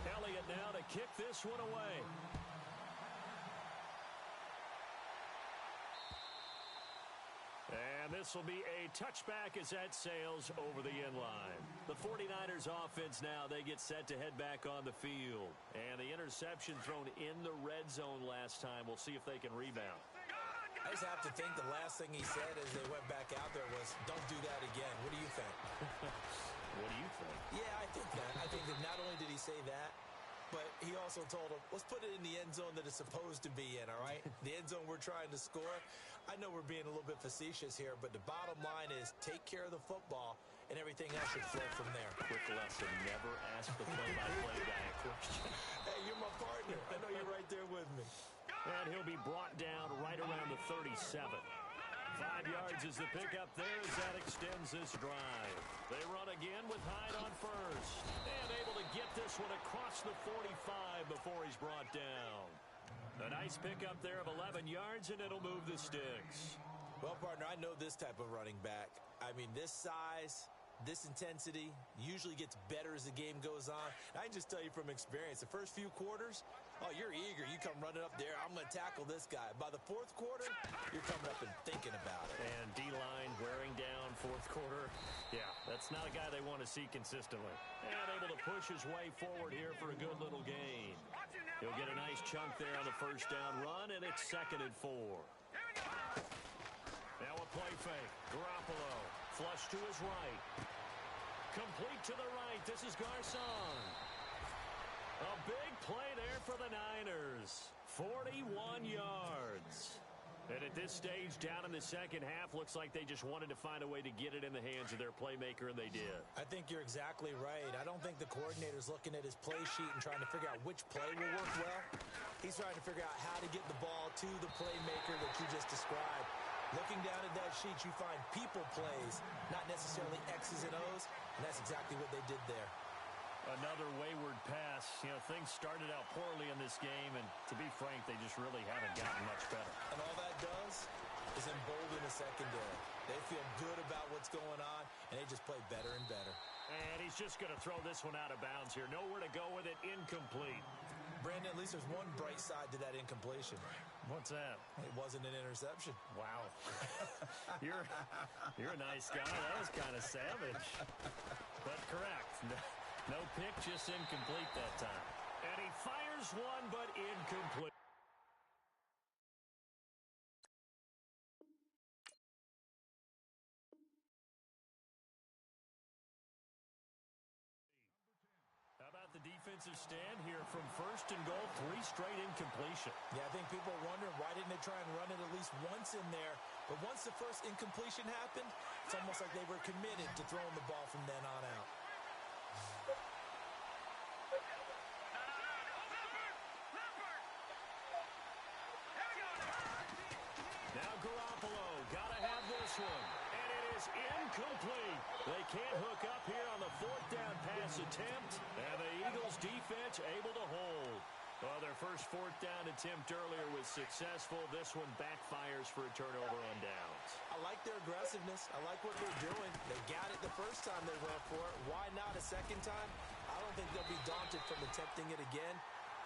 Elliott now to kick this one away. And this will be a touchback as that sails over the end line. The 49ers offense now, they get set to head back on the field. And the interception thrown in the red zone last time. We'll see if they can rebound. I just have to think the last thing he said as they went back out there was, don't do that again. What do you think? What do you think? Yeah, I think that. I think that not only did he say that, but he also told him, let's put it in the end zone that it's supposed to be in, all right? The end zone we're trying to score. I know we're being a little bit facetious here, but the bottom line is take care of the football, and everything else should flow from there. Quick lesson, never ask the play-by-play guy a question. Hey, you're my partner. I know you're right there with me. And he'll be brought down right around the 37. 5 yards is the pickup there as that extends this drive. They run again with Hyde on first. And able to get this one across the 45 before he's brought down. A nice pickup there of 11 yards, and it'll move the sticks. Well, partner, I know this type of running back. I mean, this size, this intensity usually gets better as the game goes on. And I can just tell you from experience, the first few quarters, oh, you're eager. You come running up there. I'm going to tackle this guy. By the fourth quarter, you're coming up and thinking about it. And D-line wearing down fourth quarter. Yeah, that's not a guy they want to see consistently. And able to push his way forward here for a good little gain. He'll get a nice chunk there on the first down run, and it's 2nd and 4. Now a play fake. Garoppolo. Flush to his right. Complete to the right. This is Garcon. A big play there for the Niners. 41 yards. And at this stage, down in the second half, looks like they just wanted to find a way to get it in the hands of their playmaker, and they did. I think you're exactly right. I don't think the coordinator's looking at his play sheet and trying to figure out which play will work well. He's trying to figure out how to get the ball to the playmaker that you just described. Looking down at that sheet, you find people plays, not necessarily X's and O's, and that's exactly what they did there. Another wayward pass. You know, things started out poorly in this game, and to be frank, they just really haven't gotten much better. And all that does is embolden the secondary. They feel good about what's going on, and they just play better and better. And he's just going to throw this one out of bounds here. Nowhere to go with it. Incomplete. Brandon, at least there's one bright side to that incompletion. What's that? It wasn't an interception. Wow. You're a nice guy. That was kind of savage. But correct. No pick, just incomplete that time. And he fires one, but incomplete. How about the offensive stand here from first and goal, 3 straight incompletion. Yeah, I think people are wondering why didn't they try and run it at least once in there. But once the first incompletion happened, it's almost like they were committed to throwing the ball from then on out. Now Garoppolo, gotta have this one. And it is incomplete. They can't hook up here on the 4th down pass attempt. And the Eagles defense able to hold. Well, their first 4th down attempt earlier was successful. This one backfires for a turnover on downs. I like their aggressiveness. I like what they're doing. They got it the first time they went for it. Why not a second time? I don't think they'll be daunted from attempting it again.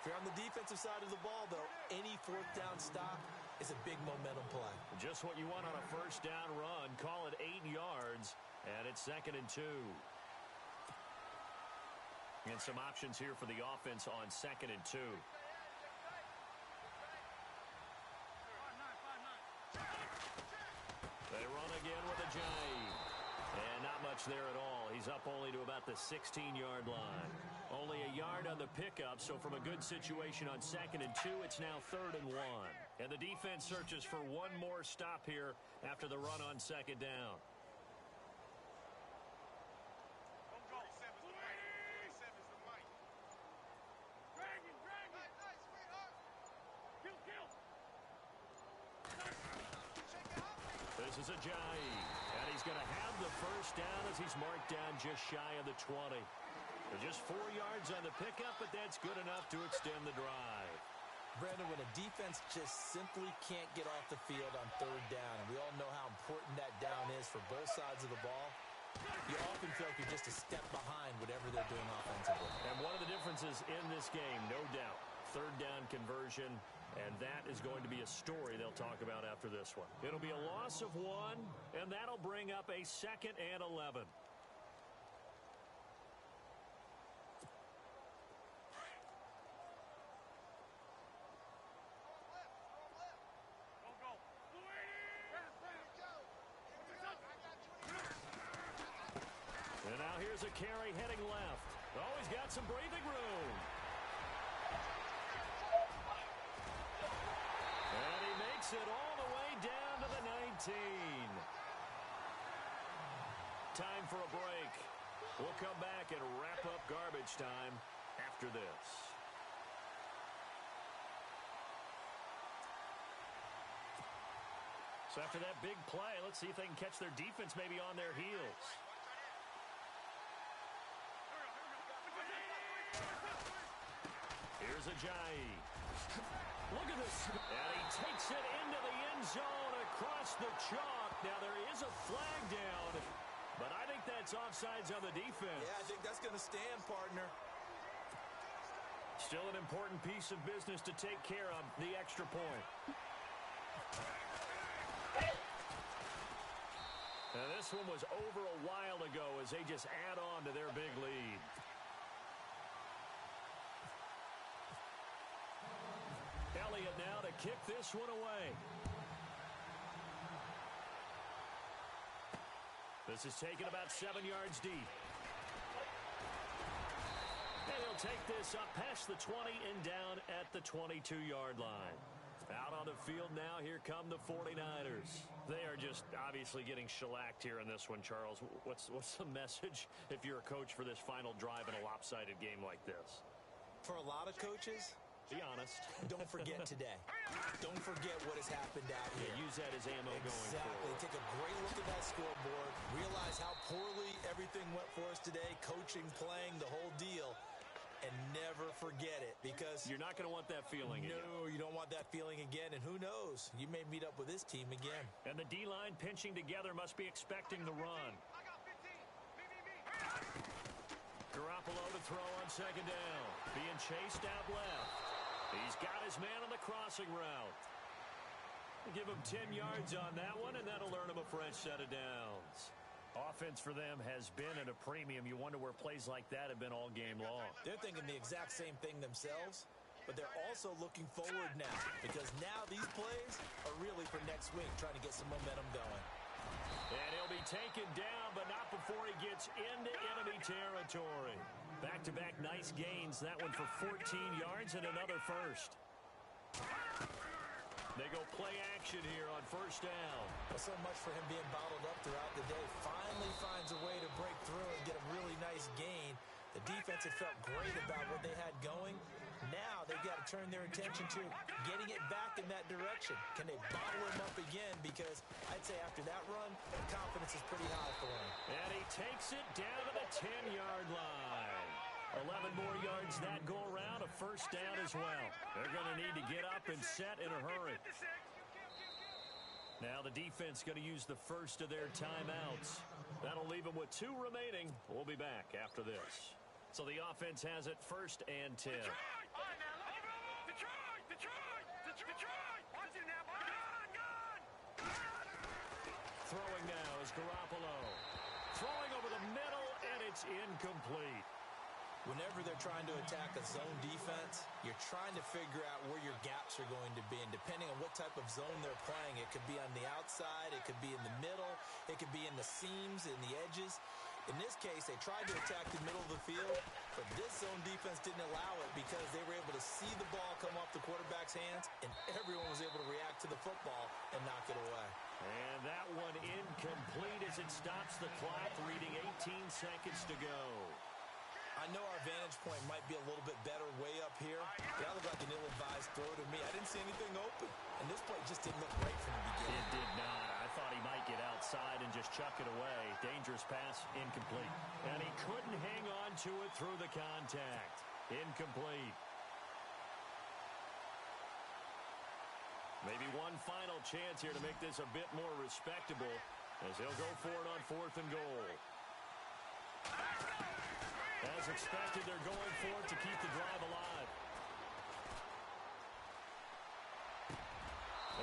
If you're on the defensive side of the ball, though, any 4th down stop is a big momentum play. Just what you want on a first down run. Call it 8 yards, and it's 2nd and 2. And some options here for the offense on 2nd and 2. They run again with a jive. And not much there at all. He's up only to about the 16-yard line. Only a yard on the pickup, so from a good situation on 2nd and 2, it's now 3rd and 1. And the defense searches for one more stop here after the run on 2nd down. This is a jive, and he's going to have the first down as he's marked down just shy of the 20. Just 4 yards on the pickup, but that's good enough to extend the drive. Brandon, when a defense just simply can't get off the field on 3rd down, and we all know how important that down is for both sides of the ball, you often feel like you're just a step behind whatever they're doing offensively. And one of the differences in this game, no doubt, 3rd down conversion, and that is going to be a story they'll talk about after this one. It'll be a loss of 1, and that'll bring up a 2nd and 11. And now here's a carry heading left. Oh, he's got some breathing room. And he makes it all the way down to the 19. Time for a break. We'll come back and wrap up garbage time after this. So after that big play, let's see if they can catch their defense maybe on their heels. Here's a jive. Look at this. And he takes it into the end zone across the chalk. Now there is a flag down, but I think that's offsides on the defense. Yeah, I think that's going to stand, partner. Still an important piece of business to take care of, the extra point. Now this one was over a while ago as they just add on to their big lead. Elliott now to kick this one away. This is taken about 7 yards deep. And he'll take this up past the 20 and down at the 22-yard line. Out on the field now, here come the 49ers. They are just obviously getting shellacked here in this one, Charles. What's the message if you're a coach for this final drive in a lopsided game like this? For a lot of coaches, be honest. Don't forget today. Don't forget what has happened out here. Yeah, use that as ammo going Exactly. forward. Take a great look at that scoreboard. Realize how poorly everything went for us today. Coaching, playing, the whole deal. And never forget it, because you're not going to want that feeling again. No, you don't want that feeling again. And who knows? You may meet up with this team again. And the D-line pinching together must be expecting the run. Garoppolo to throw on 2nd down. Being chased out left. He's got his man on the crossing route. Give him 10 yards on that one, and that'll earn him a fresh set of downs. Offense for them has been at a premium. You wonder where plays like that have been all game long. They're thinking the exact same thing themselves, but they're also looking forward now, because now these plays are really for next week, trying to get some momentum going. And he'll be taken down, but not before he gets into enemy territory. Back-to-back nice gains. That one for 14 yards and another first. They go play action here on first down. Well, so much for him being bottled up throughout the day. Finally finds a way to break through and get a really nice gain. The defense had felt great about what they had going. Now they've got to turn their attention to getting it back in that direction. Can they bottle him up again? Because I'd say after that run, the confidence is pretty high for him. And he takes it down to the 10-yard line. 11 more yards that go around, a first down as well. They're going to need to get up and set in a hurry. Now the defense going to use the first of their timeouts. That'll leave them with 2 remaining. We'll be back after this. So the offense has it first and 10. Throwing now is Garoppolo. Throwing over the middle, and it's incomplete. Whenever they're trying to attack a zone defense, you're trying to figure out where your gaps are going to be. And depending on what type of zone they're playing, it could be on the outside, it could be in the middle, it could be in the seams, in the edges. In this case, they tried to attack the middle of the field, but this zone defense didn't allow it because they were able to see the ball come off the quarterback's hands, and everyone was able to react to the football and knock it away. And that one incomplete as it stops the clock, reading 18 seconds to go. I know our vantage point might be a little bit better way up here. That looked like an ill-advised throw to me. I didn't see anything open. And this play just didn't look great from the beginning. It did not. I thought he might get outside and just chuck it away. Dangerous pass, incomplete. And he couldn't hang on to it through the contact. Incomplete. Maybe one final chance here to make this a bit more respectable as he'll go for it on 4th and goal. As expected, they're going for it to keep the drive alive.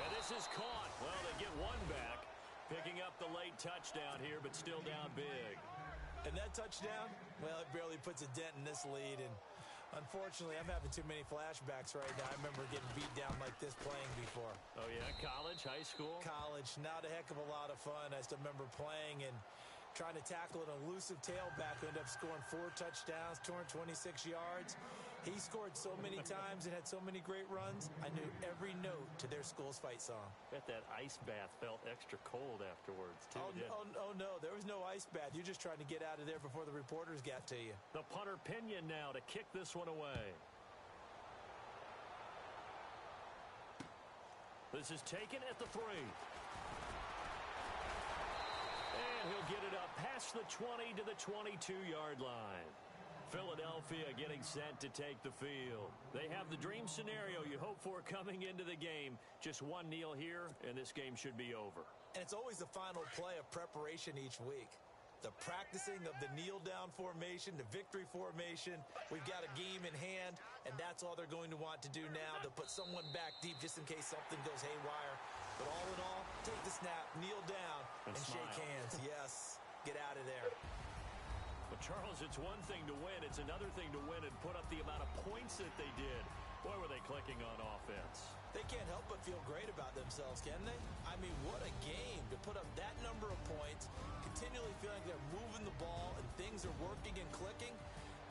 And this is caught. Well, they get one back, picking up the late touchdown here, but still down big. And that touchdown, well, it barely puts a dent in this lead. And unfortunately, I'm having too many flashbacks right now. I remember getting beat down like this playing before. Oh, yeah? College, high school? College, not a heck of a lot of fun. I still remember playing and trying to tackle an elusive tailback who ended up scoring 4 touchdowns, 226 yards. He scored so many times and had so many great runs. I knew every note to their school's fight song. Bet that ice bath felt extra cold afterwards, too. Oh, no, there was no ice bath. You're just trying to get out of there before the reporters got to you. The punter Pinion now to kick this one away. This is taken at the 3. And he'll get it up past the 20 to the 22-yard line. Philadelphia getting set to take the field. They have the dream scenario you hope for coming into the game. Just one kneel here, and this game should be over. And it's always the final play of preparation each week. The practicing of the kneel-down formation, the victory formation. We've got a game in hand, and that's all they're going to want to do now. They'll put someone back deep just in case something goes haywire. But all in all, take the snap, kneel down, and shake hands. Yes, get out of there. But, Charles, it's one thing to win. It's another thing to win and put up the amount of points that they did. Boy, were they clicking on offense. They can't help but feel great about themselves, can they? I mean, what a game to put up that number of points, continually feeling they're moving the ball and things are working and clicking.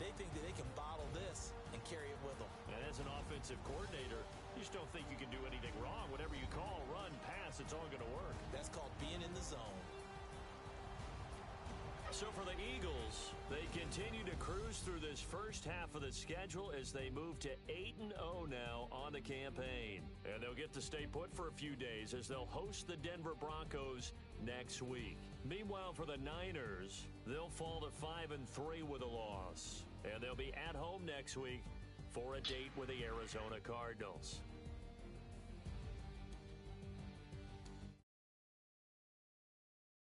They think that they can bottle this and carry it with them. And as an offensive coordinator, you just don't think you can do anything wrong. Whatever you call, run, pass, it's all going to work. That's called being in the zone. So for the Eagles, they continue to cruise through this first half of the schedule as they move to 8-0 now on the campaign. And they'll get to stay put for a few days as they'll host the Denver Broncos next week. Meanwhile, for the Niners, they'll fall to 5-3 with a loss. And they'll be at home next week for a date with the Arizona Cardinals.